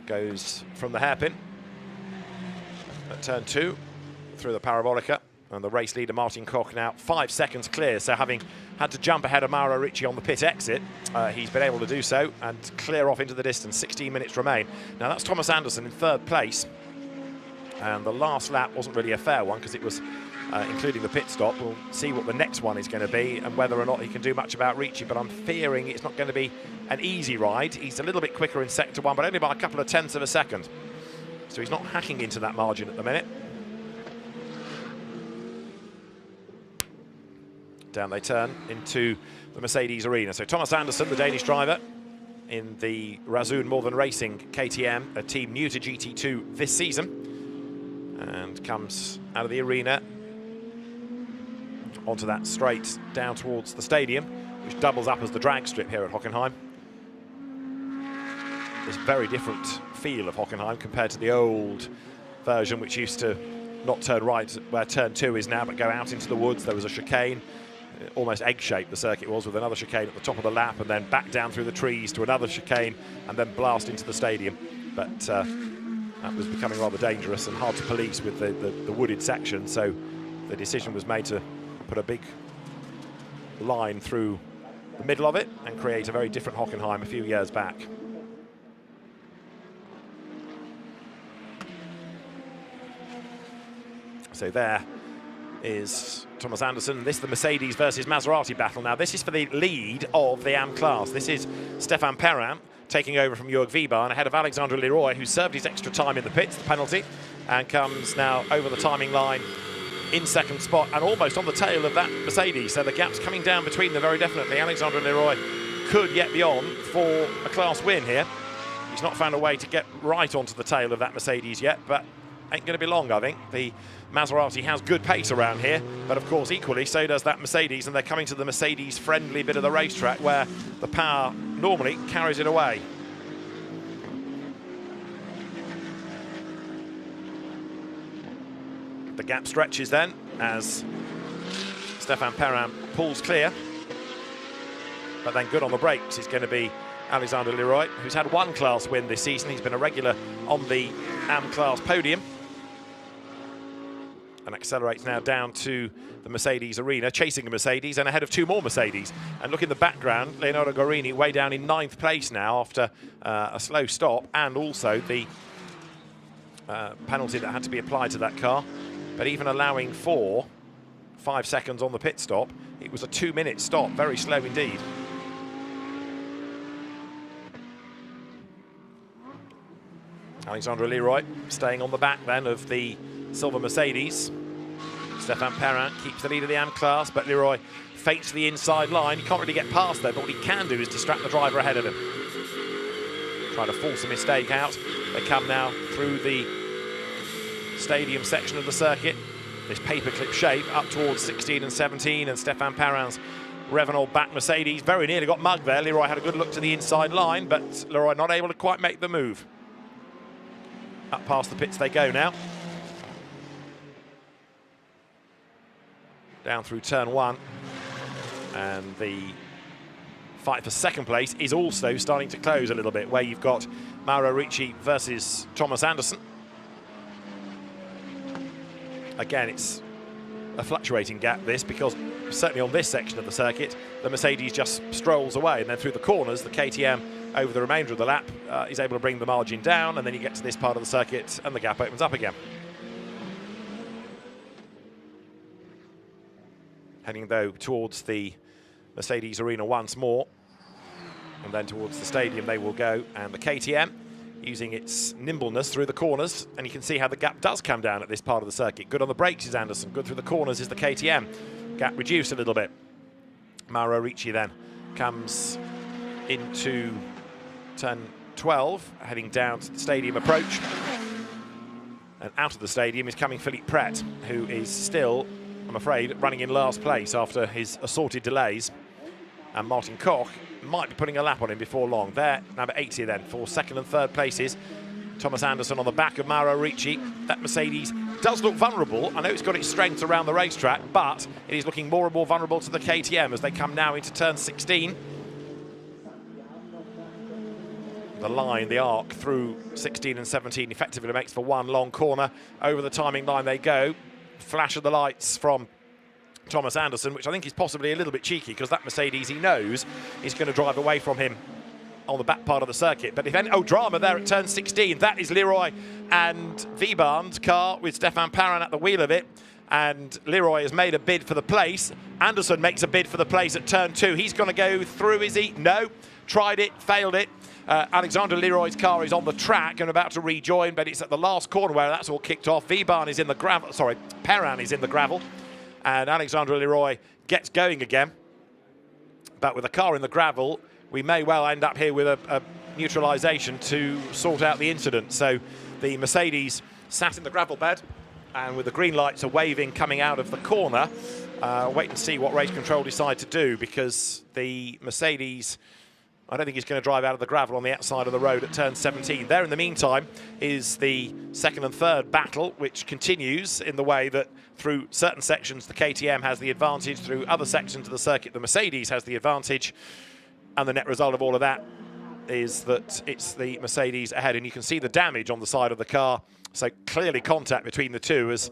Goes from the hairpin at turn 2 through the Parabolica, and the race leader Martin Koch now 5 seconds clear. So having had to jump ahead of Mauro Ricci on the pit exit, he's been able to do so and clear off into the distance. 16 minutes remain. Now that's Thomas Anderson in third place, and the last lap wasn't really a fair one because it was including the pit stop. We'll see what the next one is going to be and whether or not he can do much about Ricci, but I'm fearing it's not going to be an easy ride. He's a little bit quicker in sector 1, but only by a couple of tenths of a second. So he's not hacking into that margin at the minute. Down they turn into the Mercedes arena. So Thomas Anderson, the Danish driver, in the Razzoon Northern Racing KTM, a team new to GT2 this season, and comes out of the arena onto that straight down towards the stadium, which doubles up as the drag strip here at Hockenheim. This very different feel of Hockenheim compared to the old version, which used to not turn right where turn 2 is now, but go out into the woods. There was a chicane, almost egg-shaped the circuit was, with another chicane at the top of the lap, and then back down through the trees to another chicane, and then blast into the stadium. But that was becoming rather dangerous and hard to police with the wooded section, so the decision was made to put a big line through the middle of it and create a very different Hockenheim a few years back. So there is Thomas Anderson. This is the Mercedes versus Maserati battle. Now, this is for the lead of the AM class. This is Stefan Perrin taking over from Jörg Wiebahn ahead of Alexandre Leroy, who served his extra time in the pits, the penalty, and comes now over the timing line in second spot and almost on the tail of that Mercedes. So the gap's coming down between them very definitely. Alexandre Leroy could yet be on for a class win here. He's not found a way to get right onto the tail of that Mercedes yet, but ain't going to be long, I think. The Maserati has good pace around here, but of course equally so does that Mercedes, and they're coming to the Mercedes-friendly bit of the racetrack where the power normally carries it away. The gap stretches then as Stefan Perrin pulls clear, but then good on the brakes is going to be Alexandre Leroy, who's had one class win this season. He's been a regular on the AM class podium, and accelerates now down to the Mercedes arena, chasing a Mercedes and ahead of two more Mercedes. And look in the background, Leonardo Guarini way down in 9th place now after a slow stop, and also the penalty that had to be applied to that car. But even allowing for 5 seconds on the pit stop, it was a 2-minute stop, very slow indeed. Alexandre Leroy staying on the back then of the silver Mercedes. Stefan Perrin keeps the lead of the AM class, but Leroy feints to the inside line. He can't really get past there, but what he can do is distract the driver ahead of him. Trying to force a mistake out. They come now through the stadium section of the circuit, this paperclip shape up towards 16 and 17, and Stefan Perrin's Renault back Mercedes very nearly got mugged there. Leroy had a good look to the inside line, but Leroy not able to quite make the move. Up past the pits they go now. Down through turn 1, and the fight for second place is also starting to close a little bit, where you've got Mauro Ricci versus Thomas Anderson. Again, it's a fluctuating gap, this, because certainly on this section of the circuit, the Mercedes just strolls away, and then through the corners, the KTM over the remainder of the lap is able to bring the margin down, and then you get to this part of the circuit and the gap opens up again. Heading, though, towards the Mercedes arena once more, and then towards the stadium they will go, and the KTM using its nimbleness through the corners, and you can see how the gap does come down at this part of the circuit. Good on the brakes is Anderson, good through the corners is the KTM. Gap reduced a little bit. Mauro Ricci then comes into turn 12, heading down to the stadium approach. And out of the stadium is coming Philippe Pret, who is still, I'm afraid, running in last place after his assorted delays. And Martin Koch might be putting a lap on him before long. There, number 80 then, for second and third places. Thomas Anderson on the back of Mauro Ricci. That Mercedes does look vulnerable. I know it's got its strengths around the racetrack, but it is looking more and more vulnerable to the KTM as they come now into turn 16. The line, the arc through 16 and 17 effectively makes for one long corner. Over the timing line they go. Flash of the lights from Thomas Anderson, which I think is possibly a little bit cheeky, because that Mercedes he knows is going to drive away from him on the back part of the circuit. But if any, oh, drama there at turn 16. That is Leroy and Wiebahn's car with Stefan Perrin at the wheel of it. and Leroy has made a bid for the place. Anderson makes a bid for the place at turn 2. He's going to go through, is he? No. Tried it, failed it. Alexander Leroy's car is on the track and about to rejoin, but it's at the last corner where that's all kicked off. Viban is in the gravel, sorry, Perrin is in the gravel, and Alexander Leroy gets going again. But with a car in the gravel, we may well end up here with a neutralisation to sort out the incident. So the Mercedes sat in the gravel bed, and with the green lights are waving coming out of the corner, wait and see what race control decide to do, because the Mercedes, I don't think he's going to drive out of the gravel on the outside of the road at turn 17. There in the meantime is the second and third battle, which continues in the way that through certain sections the KTM has the advantage, through other sections of the circuit the Mercedes has the advantage, and the net result of all of that is that it's the Mercedes ahead, and you can see the damage on the side of the car. So clearly contact between the two as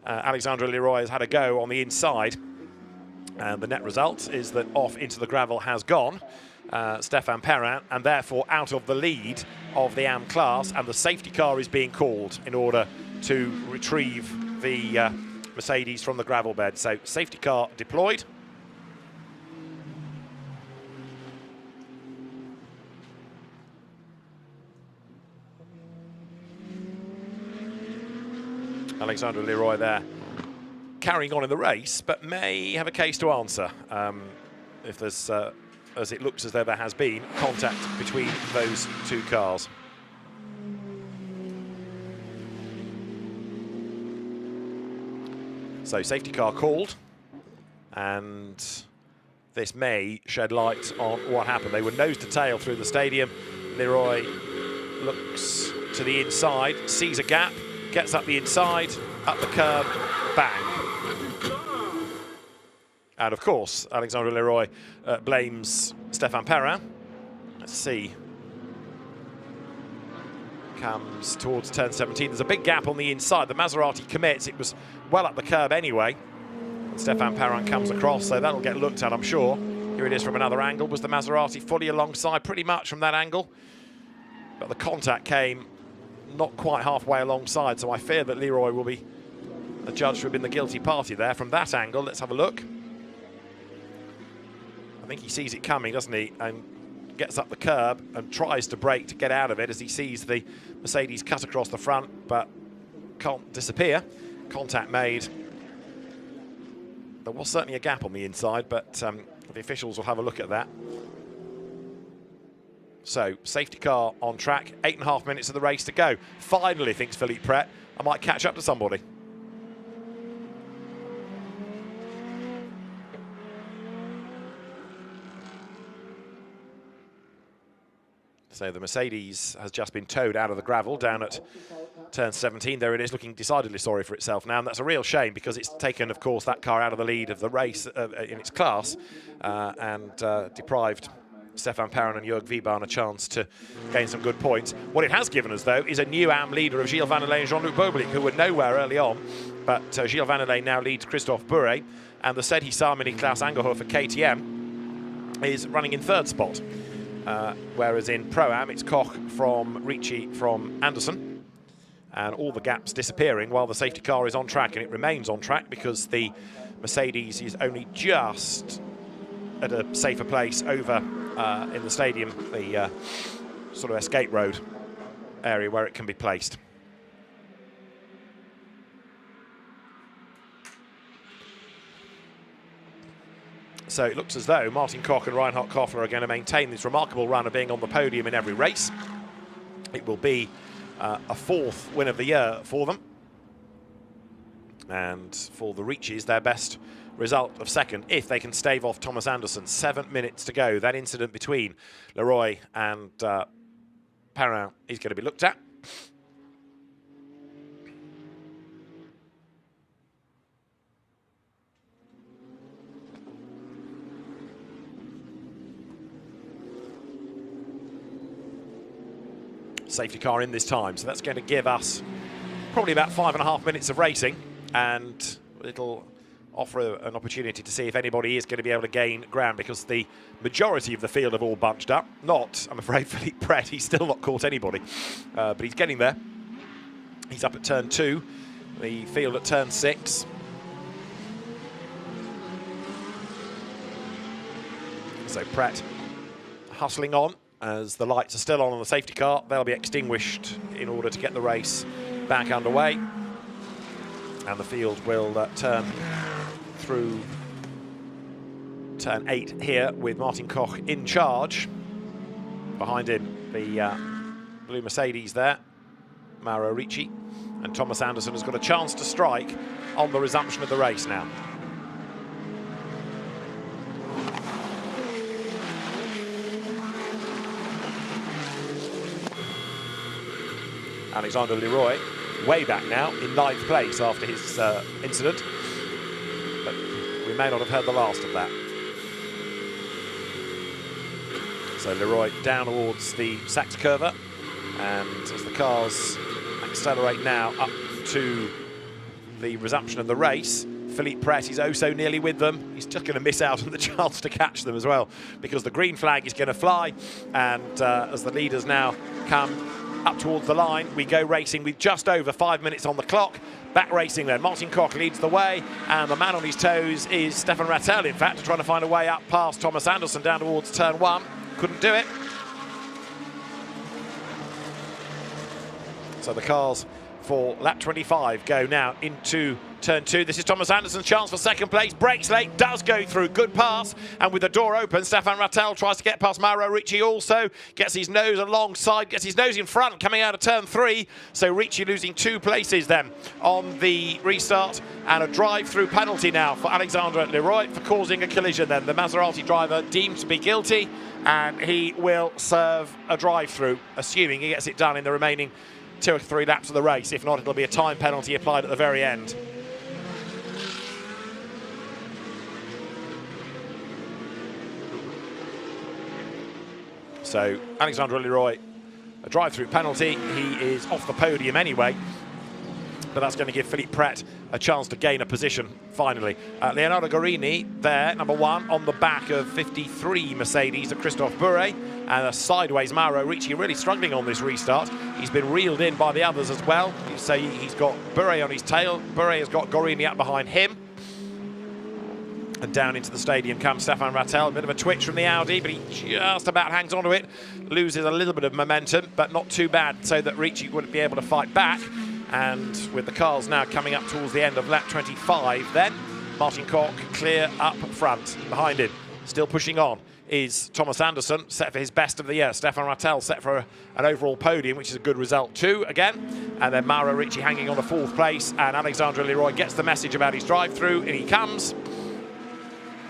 Alexander Leroy has had a go on the inside, and the net result is that off into the gravel has gone Stefan Perrin, and therefore out of the lead of the AM class, and the safety car is being called in order to retrieve the Mercedes from the gravel bed. So safety car deployed. Alexander Leroy there carrying on in the race, but may have a case to answer if there's, as it looks as though there has been, contact between those two cars. So safety car called, and this may shed light on what happened. They were nose to tail through the stadium. Leroy looks to the inside, sees a gap, gets up the inside, up the curb, bang. And of course, Alexander Leroy blames Stefan Perrin. Let's see. Comes towards turn 17. There's a big gap on the inside. The Maserati commits. It was well up the curb anyway. And Stefan Perrin comes across, so that'll get looked at, I'm sure. Here it is from another angle. Was the Maserati fully alongside? Pretty much from that angle. But the contact came not quite halfway alongside, so I fear that Leroy will be adjudged to have been the guilty party there. From that angle, let's have a look. I think he sees it coming, doesn't he? And gets up the curb and tries to brake to get out of it as he sees the Mercedes cut across the front, but can't disappear. Contact made. There was certainly a gap on the inside, but the officials will have a look at that. So, safety car on track, 8.5 minutes of the race to go. Finally, thinks Philippe Pret, I might catch up to somebody. So the Mercedes has just been towed out of the gravel down at turn 17. There it is, looking decidedly sorry for itself now, and that's a real shame because it's taken, of course, that car out of the lead of the race in its class and deprived Stefan Perrin and Jörg Viban a chance to gain some good points. What it has given us, though, is a new AM leader of Gilles Vanderlei and Jean-Luc Boblic, who were nowhere early on, but Gilles Vanderlei now leads Christophe Bourret, and the Sedi Samini Klaus Angerhoff for KTM is running in third spot. Whereas in Pro-Am, it's Koch from Ricci from Anderson, and all the gaps disappearing while the safety car is on track, and it remains on track because the Mercedes is only just at a safer place over in the stadium, the sort of escape road area where it can be placed. So it looks as though Martin Koch and Reinhard Koffler are going to maintain this remarkable run of being on the podium in every race. It will be a fourth win of the year for them. And for the Ricci's, their best result of second, if they can stave off Thomas Anderson. 7 minutes to go. That incident between Leroy and Perrin is going to be looked at. Safety car in this time, so that's going to give us probably about 5.5 minutes of racing, and it'll offer an opportunity to see if anybody is going to be able to gain ground, because the majority of the field have all bunched up. Not, I'm afraid, Philippe Pret. He's still not caught anybody, but he's getting there. He's up at turn 2, the field at turn 6. So Pret hustling on as the lights are still on the safety car. They'll be extinguished in order to get the race back underway. And the field will turn through turn 8 here with Martin Koch in charge. Behind him, the blue Mercedes there, Mauro Ricci, and Thomas Anderson has got a chance to strike on the resumption of the race now. Alexander Leroy, way back now, in 9th place after his incident, but we may not have heard the last of that. So Leroy down towards the Sachs curve, and as the cars accelerate now up to the resumption of the race, Philippe Pret is oh so nearly with them. He's just going to miss out on the chance to catch them as well, because the green flag is going to fly, and as the leaders now come up towards the line, we go racing with just over 5 minutes on the clock. Back racing then, Martin Koch leads the way, and the man on his toes is Stefan Rattel, in fact, trying to find a way up past Thomas Anderson down towards turn 1. Couldn't do it. So the cars for lap 25 go now into turn 2. This is Thomas Anderson's chance for second place. Brakes late, does go through. Good pass. And with the door open, Stefan Rattel tries to get past Mauro Ricci also. Gets his nose alongside, gets his nose in front, coming out of turn 3. So Ricci losing 2 places then on the restart. And a drive-through penalty now for Alexander Leroy for causing a collision then. The Maserati driver deemed to be guilty, and he will serve a drive-through, assuming he gets it done in the remaining 2 or 3 laps of the race. If not, it'll be a time penalty applied at the very end. So Alexander Leroy, a drive-through penalty. He is off the podium anyway, but that's going to give Philippe Pret a chance to gain a position finally. Leonardo Guarini there, number 1, on the back of 53 Mercedes of Christophe Bure, and a sideways Mauro Ricci, really struggling on this restart. He's been reeled in by the others as well. So he's got Bure on his tail. Bure has got Guarini up behind him. And down into the stadium comes Stefan Rattel. A bit of a twitch from the Audi, but he just about hangs onto it. Loses a little bit of momentum, but not too bad, so that Ricci wouldn't be able to fight back. And with the cars now coming up towards the end of lap 25 then, Martin Koch clear up front. Behind him, still pushing on, is Thomas Anderson, set for his best of the year. Stefan Rattel set for an overall podium, which is a good result too, again. And then Mauro Ricci hanging on a 4th place, and Alexandre Leroy gets the message about his drive-through, and he comes.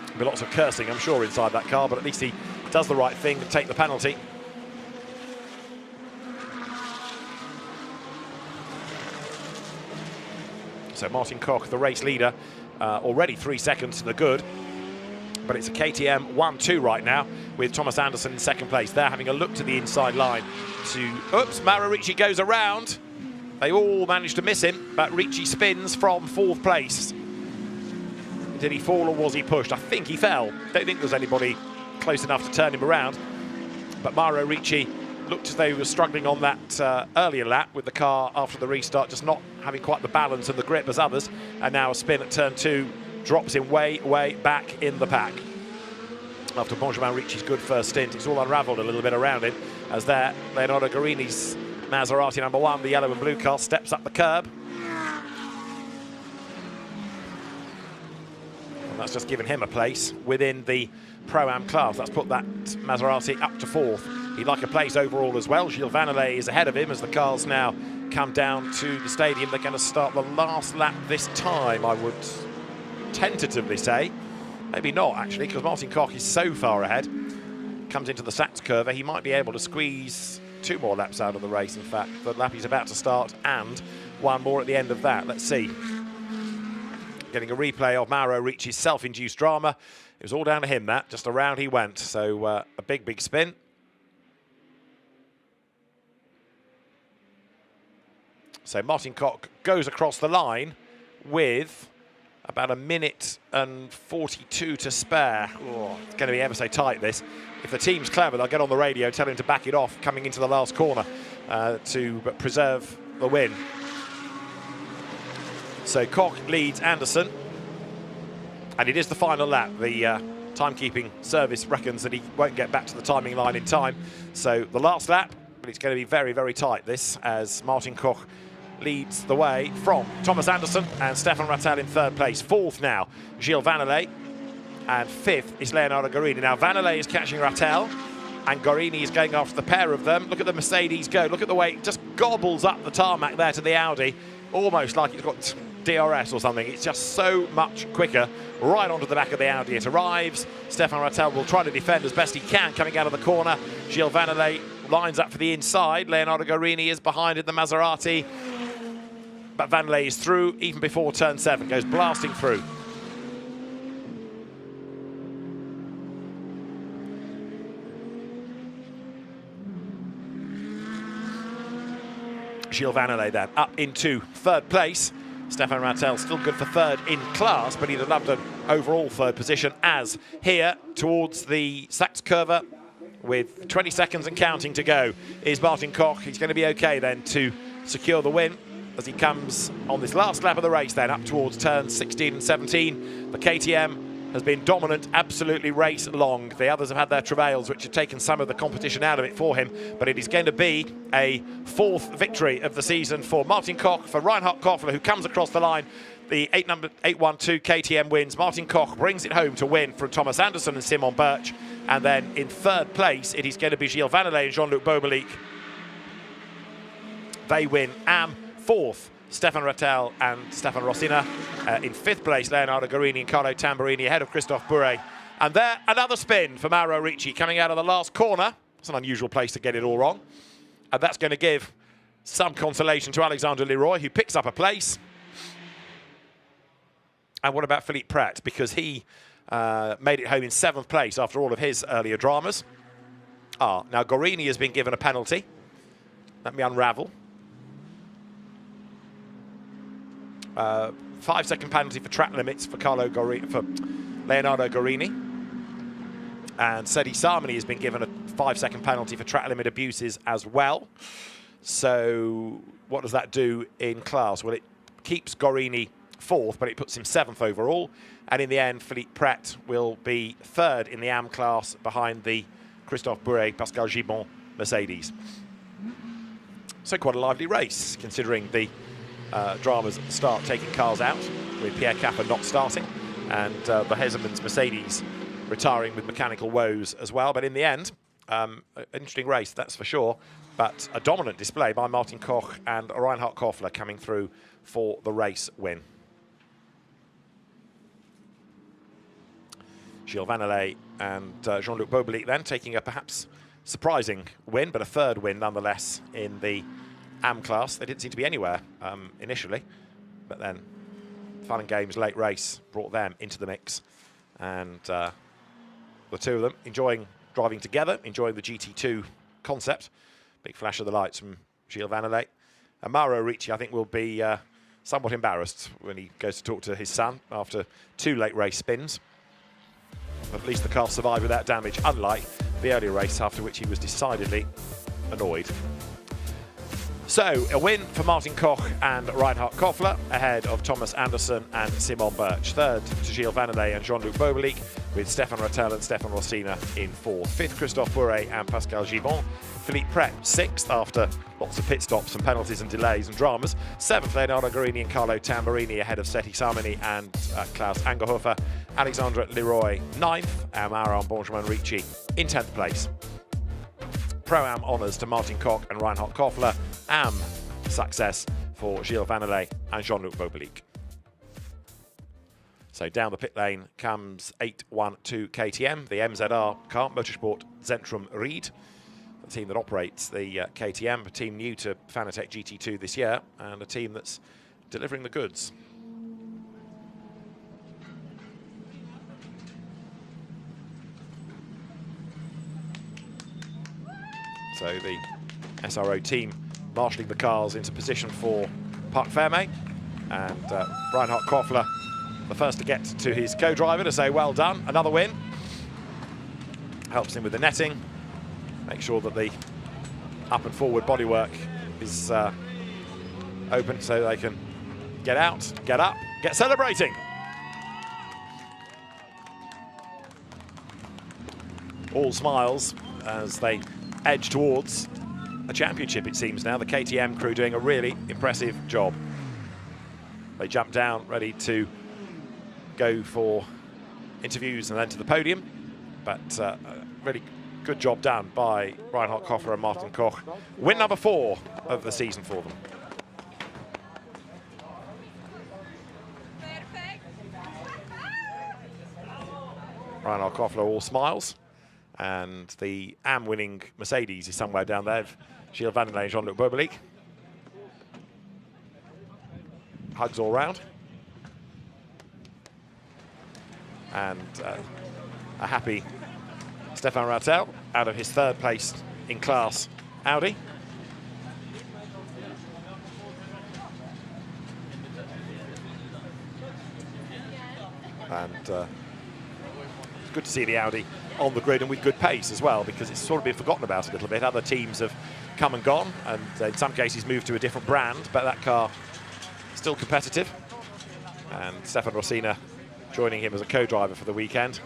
There'll be lots of cursing, I'm sure, inside that car, but at least he does the right thing to take the penalty. So Martin Koch, the race leader, already 3 seconds to the good. But it's a KTM 1-2 right now, with Thomas Anderson in 2nd place. They're having a look to the inside line to... Oops, Mauro Ricci goes around. They all managed to miss him, but Ricci spins from 4th place. Did he fall or was he pushed? I think he fell. Don't think there's anybody close enough to turn him around. But Mauro Ricci looked as though he was struggling on that earlier lap with the car after the restart, just not having quite the balance and the grip as others. And now a spin at turn 2 drops him way, way back in the pack. After Benjamin Ricci's good first stint, it's all unravelled a little bit around him, as there Leonardo Guarini's Maserati number 1, the yellow and blue car, steps up the curb. And that's just given him a place within the Pro-Am class. That's put that Maserati up to 4th. He'd like a place overall as well. Gilles Vannelet is ahead of him as the cars now come down to the stadium. They're going to start the last lap this time, I would tentatively say. Maybe not, actually, because Martin Koch is so far ahead. Comes into the Sachs curve. He might be able to squeeze 2 more laps out of the race, in fact. The lap he's about to start, and 1 more at the end of that. Let's see. Getting a replay of Mauro Ricci's self-induced drama. It was all down to him, that. Just around he went. So a big, big spin. So Martin Koch goes across the line with about 1 minute and 42 to spare. Oh, it's going to be ever so tight, this. If the team's clever, they'll get on the radio, tell him to back it off coming into the last corner to preserve the win. So Koch leads Anderson, and it is the final lap. The timekeeping service reckons that he won't get back to the timing line in time. So the last lap, but it's going to be very, very tight this, as Martin Koch leads the way from Thomas Anderson and Stefan Rattel in third place. Fourth now, Gilles Vannelet, and fifth is Leonardo Guarini. Now Vannelet is catching Rattel, and Guarini is going after the pair of them. Look at the Mercedes go. Look at the way it just gobbles up the tarmac there to the Audi, almost like it's got DRS or something. It's just so much quicker. Right onto the back of the Audi it arrives. Stefan Rattel will try to defend as best he can coming out of the corner. Gilles Vannelet lines up for the inside. Leonardo Guarini is behind in the Maserati. But Vannelet is through even before turn 7, goes blasting through. Gilles Vannelet then up into third place. Stefan Rattel still good for third in class, but he'd have loved an overall third position, as here towards the Sachs curve with 20 seconds and counting to go is Martin Koch. He's going to be okay then to secure the win as he comes on this last lap of the race then up towards turns 16 and 17. The KTM has been dominant, absolutely race long. The others have had their travails, which have taken some of the competition out of it for him, but it is going to be a fourth victory of the season for Martin Koch, for Reinhard Koffler, who comes across the line. The 812 KTM wins. Martin Koch brings it home to win from Thomas Anderson and Simon Birch. And then in third place, it is going to be Gilles Vannelet and Jean-Luc Beaubelic. They win. Fourth, Stefan Rattel and Stefan Rossina. In fifth place, Leonardo Guarini and Carlo Tamburini ahead of Christophe Bourret. And there, another spin for Mauro Ricci coming out of the last corner. It's an unusual place to get it all wrong. And that's going to give some consolation to Alexandre Leroy, who picks up a place. And what about Philippe Prat? Because he made it home in 7th place after all of his earlier dramas. Now Guarini has been given a penalty. Let me unravel. 5-second penalty for track limits for Leonardo Guarini. And Sedi Sarmani has been given a 5-second penalty for track limit abuses as well. So what does that do in class? Well, it keeps Guarini 4th, but it puts him 7th overall. And in the end, Philippe Prat will be 3rd in the AM class behind the Christophe Bourret, Pascal Gibon Mercedes. So quite a lively race, considering the dramas at the start, taking cars out, with Pierre Capper not starting, and the Hezemans Mercedes retiring with mechanical woes as well. But in the end, an interesting race, that's for sure, but a dominant display by Martin Koch and Reinhard Koffler coming through for the race win. Gilles Vannelet and Jean-Luc Beaubelic then taking a perhaps surprising win, but a 3rd win nonetheless in the AM class. They didn't seem to be anywhere initially, but then Fun and Games late race brought them into the mix, and the two of them enjoying driving together, enjoying the GT2 concept. Big flash of the lights from Gilles Vannelet. And Mauro Ricci, I think, will be somewhat embarrassed when he goes to talk to his son after 2 late race spins. At least the car survived without damage, unlike the earlier race, after which he was decidedly annoyed. So, a win for Martin Koch and Reinhard Koffler, ahead of Thomas Anderson and Simon Birch. 3rd to Gilles Vannelet and Jean-Luc Beaubelic, with Stefan Rattel and Stefan Rossina in 4th. 5th, Christophe Bourret and Pascal Gibon. Philippe Prat, 6th, after lots of pit stops and penalties and delays and dramas. 7th, Leonardo Guarini and Carlo Tamburini, ahead of Seti Sarmani and Klaus Angerhofer. Alexandre Leroy, 9th, and Mauro Benjamin Ricci in 10th place. Pro-Am honours to Martin Koch and Reinhard Koffler. AM success for Gilles Vannelet and Jean-Luc Beaubelic. So down the pit lane comes 812 KTM, the MZR car, Motorsport Zentrum Ried, the team that operates the KTM, a team new to Fanatec GT2 this year, and a team that's delivering the goods. So the SRO team marshalling the cars into position for Parc Fermé, and Reinhard Koffler, the first to get to his co-driver to say well done, another win. Helps him with the netting, make sure that the up and forward bodywork is open so they can get out, get up, get celebrating. all smiles as they edge towards a championship, it seems now. The KTM crew doing a really impressive job. They jump down, ready to go for interviews and then to the podium. But a really good job done by Reinhard Koffler and Martin Koch. Win number 4 of the season for them. Reinhard Koffler all smiles. And the AM winning Mercedes is somewhere down there. Gilles Vandenay and Jean-Luc Bobelic. Hugs all round. And a happy Stefan Rattel out of his 3rd place in class Audi. And it's good to see the Audi on the grid and with good pace as well, because it's sort of been forgotten about a little bit. Other teams have come and gone, and in some cases moved to a different brand, but that car still competitive. And Stefan Rossina joining him as a co-driver for the weekend.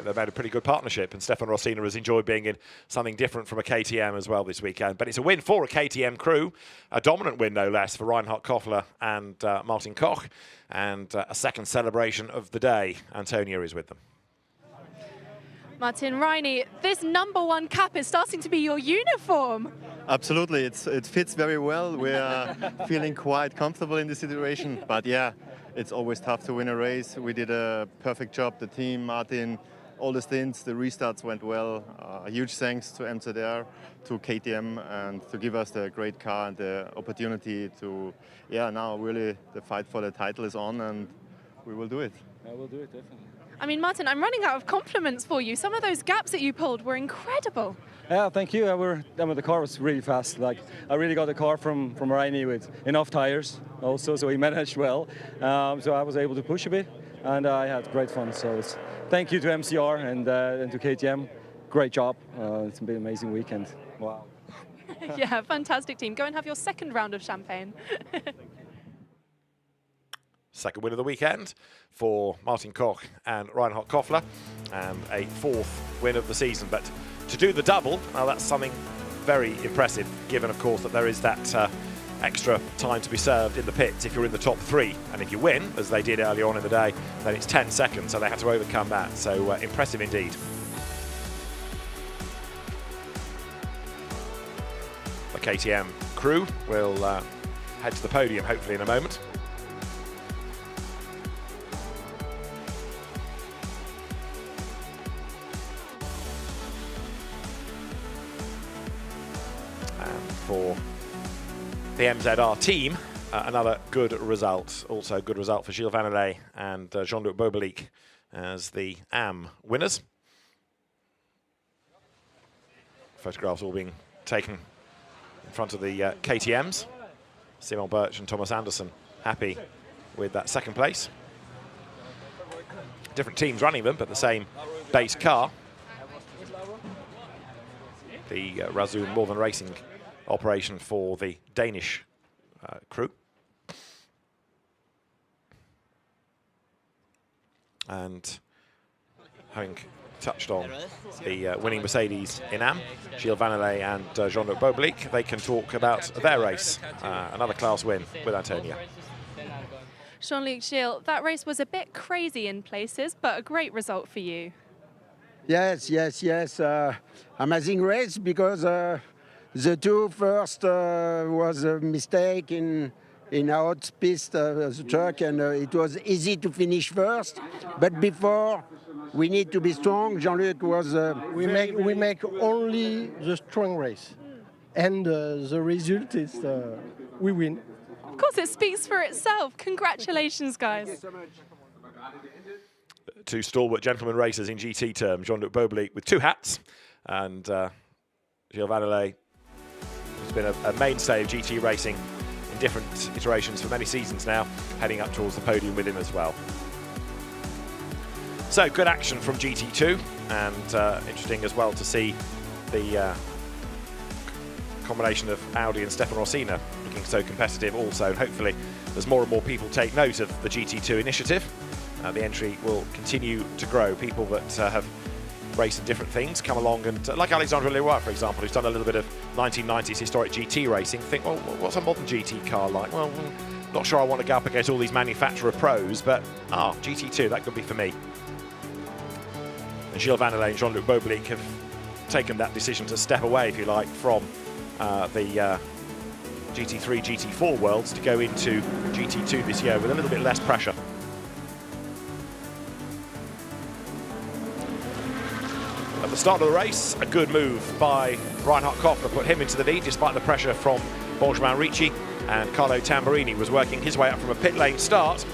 They've made a pretty good partnership, and Stefan Rossina has enjoyed being in something different from a KTM as well this weekend. But it's a win for a KTM crew, a dominant win no less for Reinhard Koffler and Martin Koch, and a second celebration of the day. Antonia is with them. Martin, Reini, this #1 cap is starting to be your uniform. Absolutely, it fits very well. We are feeling quite comfortable in this situation, but yeah, it's always tough to win a race. We did a perfect job, the team, Martin, all the stints, the restarts went well. A huge thanks to MZR, to KTM, and to give us the great car and the opportunity to, yeah, now really the fight for the title is on, and we will do it. I will do it, definitely. I mean, Martin, I'm running out of compliments for you. Some of those gaps that you pulled were incredible. Yeah, thank you. The car was really fast. Like, I really got the car from Reini with enough tires also, so he managed well. So I was able to push a bit, and I had great fun. So thank you to MCR and to KTM. Great job. It's been an amazing weekend. Wow. Yeah, fantastic team. Go and have your 2nd round of champagne. Second win of the weekend for Martin Koch and Reinhard Koffler, and a 4th win of the season. But to do the double, now that's something very impressive, given, of course, that there is that extra time to be served in the pits if you're in the top 3. And if you win, as they did early on in the day, then it's 10 seconds, so they had to overcome that. So impressive indeed. The KTM crew will head to the podium, hopefully, in a moment. For the MZR team, another good result. Also a good result for Gilles Vandenay and Jean-Luc Bobelic as the AM winners. Photographs all being taken in front of the KTMs. Simon Birch and Thomas Anderson happy with that 2nd place. Different teams running them, but the same base car. The Razzoom More Than Racing operation for the Danish crew. And having touched on the winning Mercedes in AM, Gilles Vandenay and Jean-Luc Bobelic, they can talk about their race. Another class win with Antonia. Jean-Luc, Gilles, that race was a bit crazy in places, but a great result for you. Yes. Amazing race, because the 2 first was a mistake in out piste, the truck, and it was easy to finish first. But before, we need to be strong. Jean-Luc was... we make only the strong race. And the result is we win. Of course, it speaks for itself. Congratulations, guys. Thank you so much. 2 stalwart gentlemen racers in GT terms, Jean-Luc Bobelic with 2 hats, and Gilles Vandenay, who's been a mainstay of GT racing in different iterations for many seasons now, heading up towards the podium with him as well. So good action from GT2, and interesting as well to see the combination of Audi and Stefan Rossina looking so competitive also. And hopefully, as more and more people take note of the GT2 initiative, the entry will continue to grow. People that have raced in different things come along and, like Alexandre Leroy, for example, who's done a little bit of 1990s historic GT racing, think, well, what's a modern GT car like? Well, not sure I want to go up against all these manufacturer pros, but GT2, that could be for me. And Gilles Vandelet and Jean-Luc Beaubelic have taken that decision to step away, if you like, from the GT3, GT4 worlds to go into GT2 this year with a little bit less pressure. At the start of the race, a good move by Reinhard Koffler put him into the lead despite the pressure from Benjamin Ricci, and Carlo Tamburini was working his way up from a pit lane start,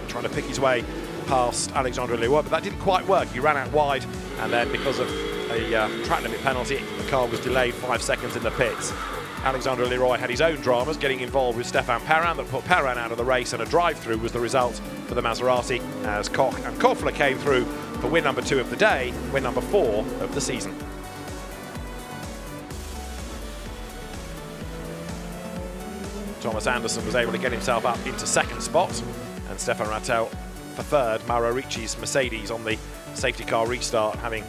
trying to pick his way past Alexandre Leroy, but that didn't quite work. He ran out wide, and then because of a track limit penalty, the car was delayed 5 seconds in the pits. Alexandre Leroy had his own dramas, getting involved with Stéphane Perrin that put Perrin out of the race, and a drive-through was the result for the Maserati as Koch and Koffler came through for win number 2 of the day, win number 4 of the season. Thomas Anderson was able to get himself up into second spot, and Stéphane Rattel for third. Mauro Ricci's Mercedes on the safety car restart, having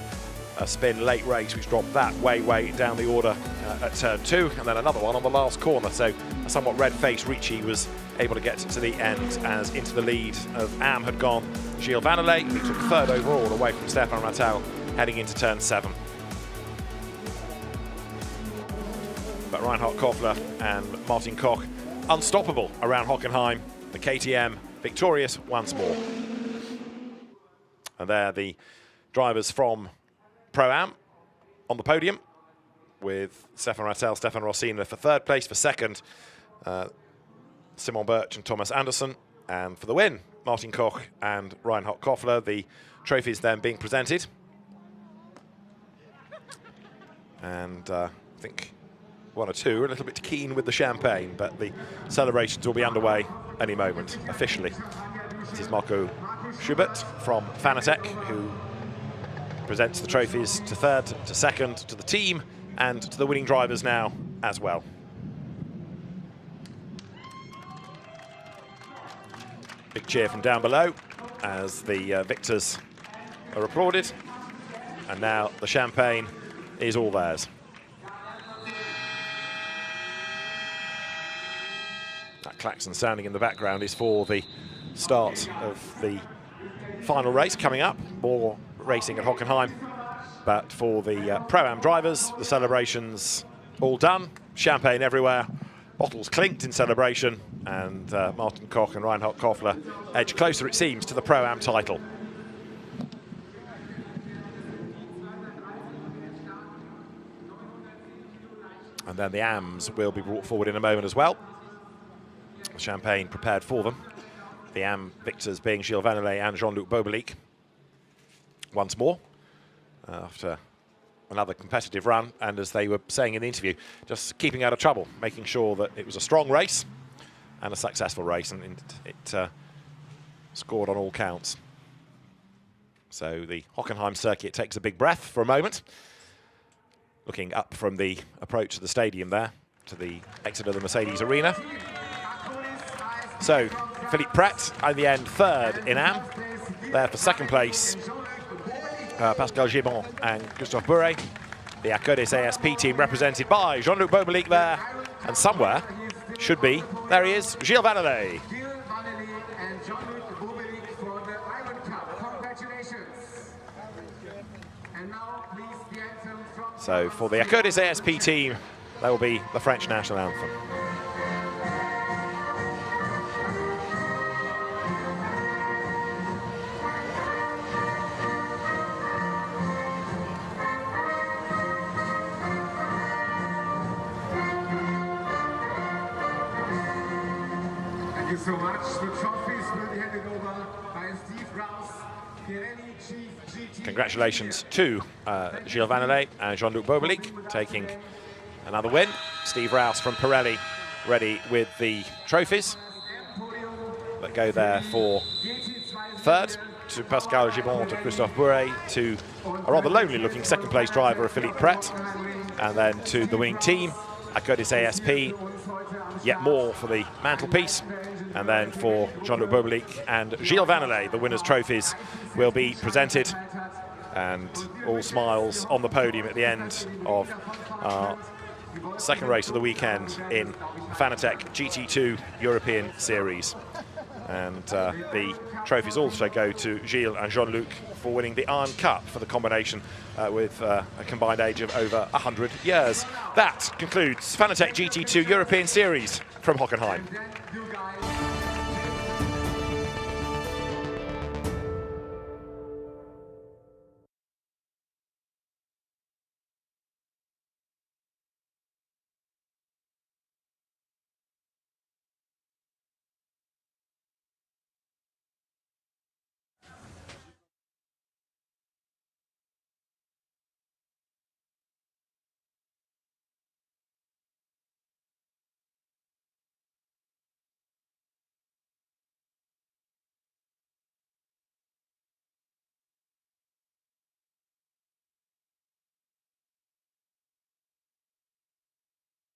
a spin late race, which dropped that way down the order at turn 2, and then another one on the last corner. So a somewhat red-faced Ricci was able to get to the end, as into the lead of AM had gone Gilles Vandelet, who took third overall away from Stéphane Rattel heading into turn 7. But Reinhard Koffler and Martin Koch unstoppable around Hockenheim, the KTM victorious once more. And there the drivers from Pro-Am on the podium, with Stefan Rattel, Stefan Rossina for third place. For second, Simon Birch and Thomas Anderson. And for the win, Martin Koch and Reinhard Koffler. The trophies then being presented. And I think one or two are a little bit keen with the champagne, but the celebrations will be underway any moment, officially. It is Marco Schubert from Fanatec who presents the trophies to third, to second, to the team, and to the winning drivers now as well. Big cheer from down below as the victors are applauded, and now the champagne is all theirs. That klaxon sounding in the background is for the start of the final race coming up. More racing at Hockenheim, but for the Pro-Am drivers, the celebrations all done, champagne everywhere, bottles clinked in celebration, and Martin Koch and Reinhard Koffler edge closer, it seems, to the Pro-Am title. And then the AMs will be brought forward in a moment as well. The champagne prepared for them. The AM victors being Gilles Vandelet and Jean-Luc Beaubelic once more after another competitive run, and as they were saying in the interview, just keeping out of trouble, making sure that it was a strong race and a successful race, and it scored on all counts. So the Hockenheim circuit takes a big breath for a moment, looking up from the approach to the stadium there to the exit of the Mercedes Arena. So Philippe Pret, in the end, third in AM. There for second place, Pascal Gibon and Christophe Bourret. The Acodis ASP team represented by Jean-Luc Beaubelic there. And somewhere, should be, there he is, Gilles Vandelet. So for the Acodis ASP team, that will be the French national anthem. Thank you so much. The trophies will be handed over by Steve Rouse, Pirelli Chief GT. Congratulations to Gilles Vandelet and Jean-Luc Beaubelic taking another win. Steve Rouse from Pirelli ready with the trophies that go there for third, to Pascal Gibon, to Christophe Bourret, to a rather lonely looking second place driver of Philippe Pret, and then to the winning team, Acodis ASP, yet more for the mantelpiece. And then for Jean-Luc Bobolic and Gilles Vannelet, the winners' trophies will be presented. And all smiles on the podium at the end of our second race of the weekend in Fanatec GT2 European Series. And the trophies also go to Gilles and Jean-Luc for winning the Iron Cup for the combination with a combined age of over 100 years. That concludes Fanatec GT2 European Series from Hockenheim.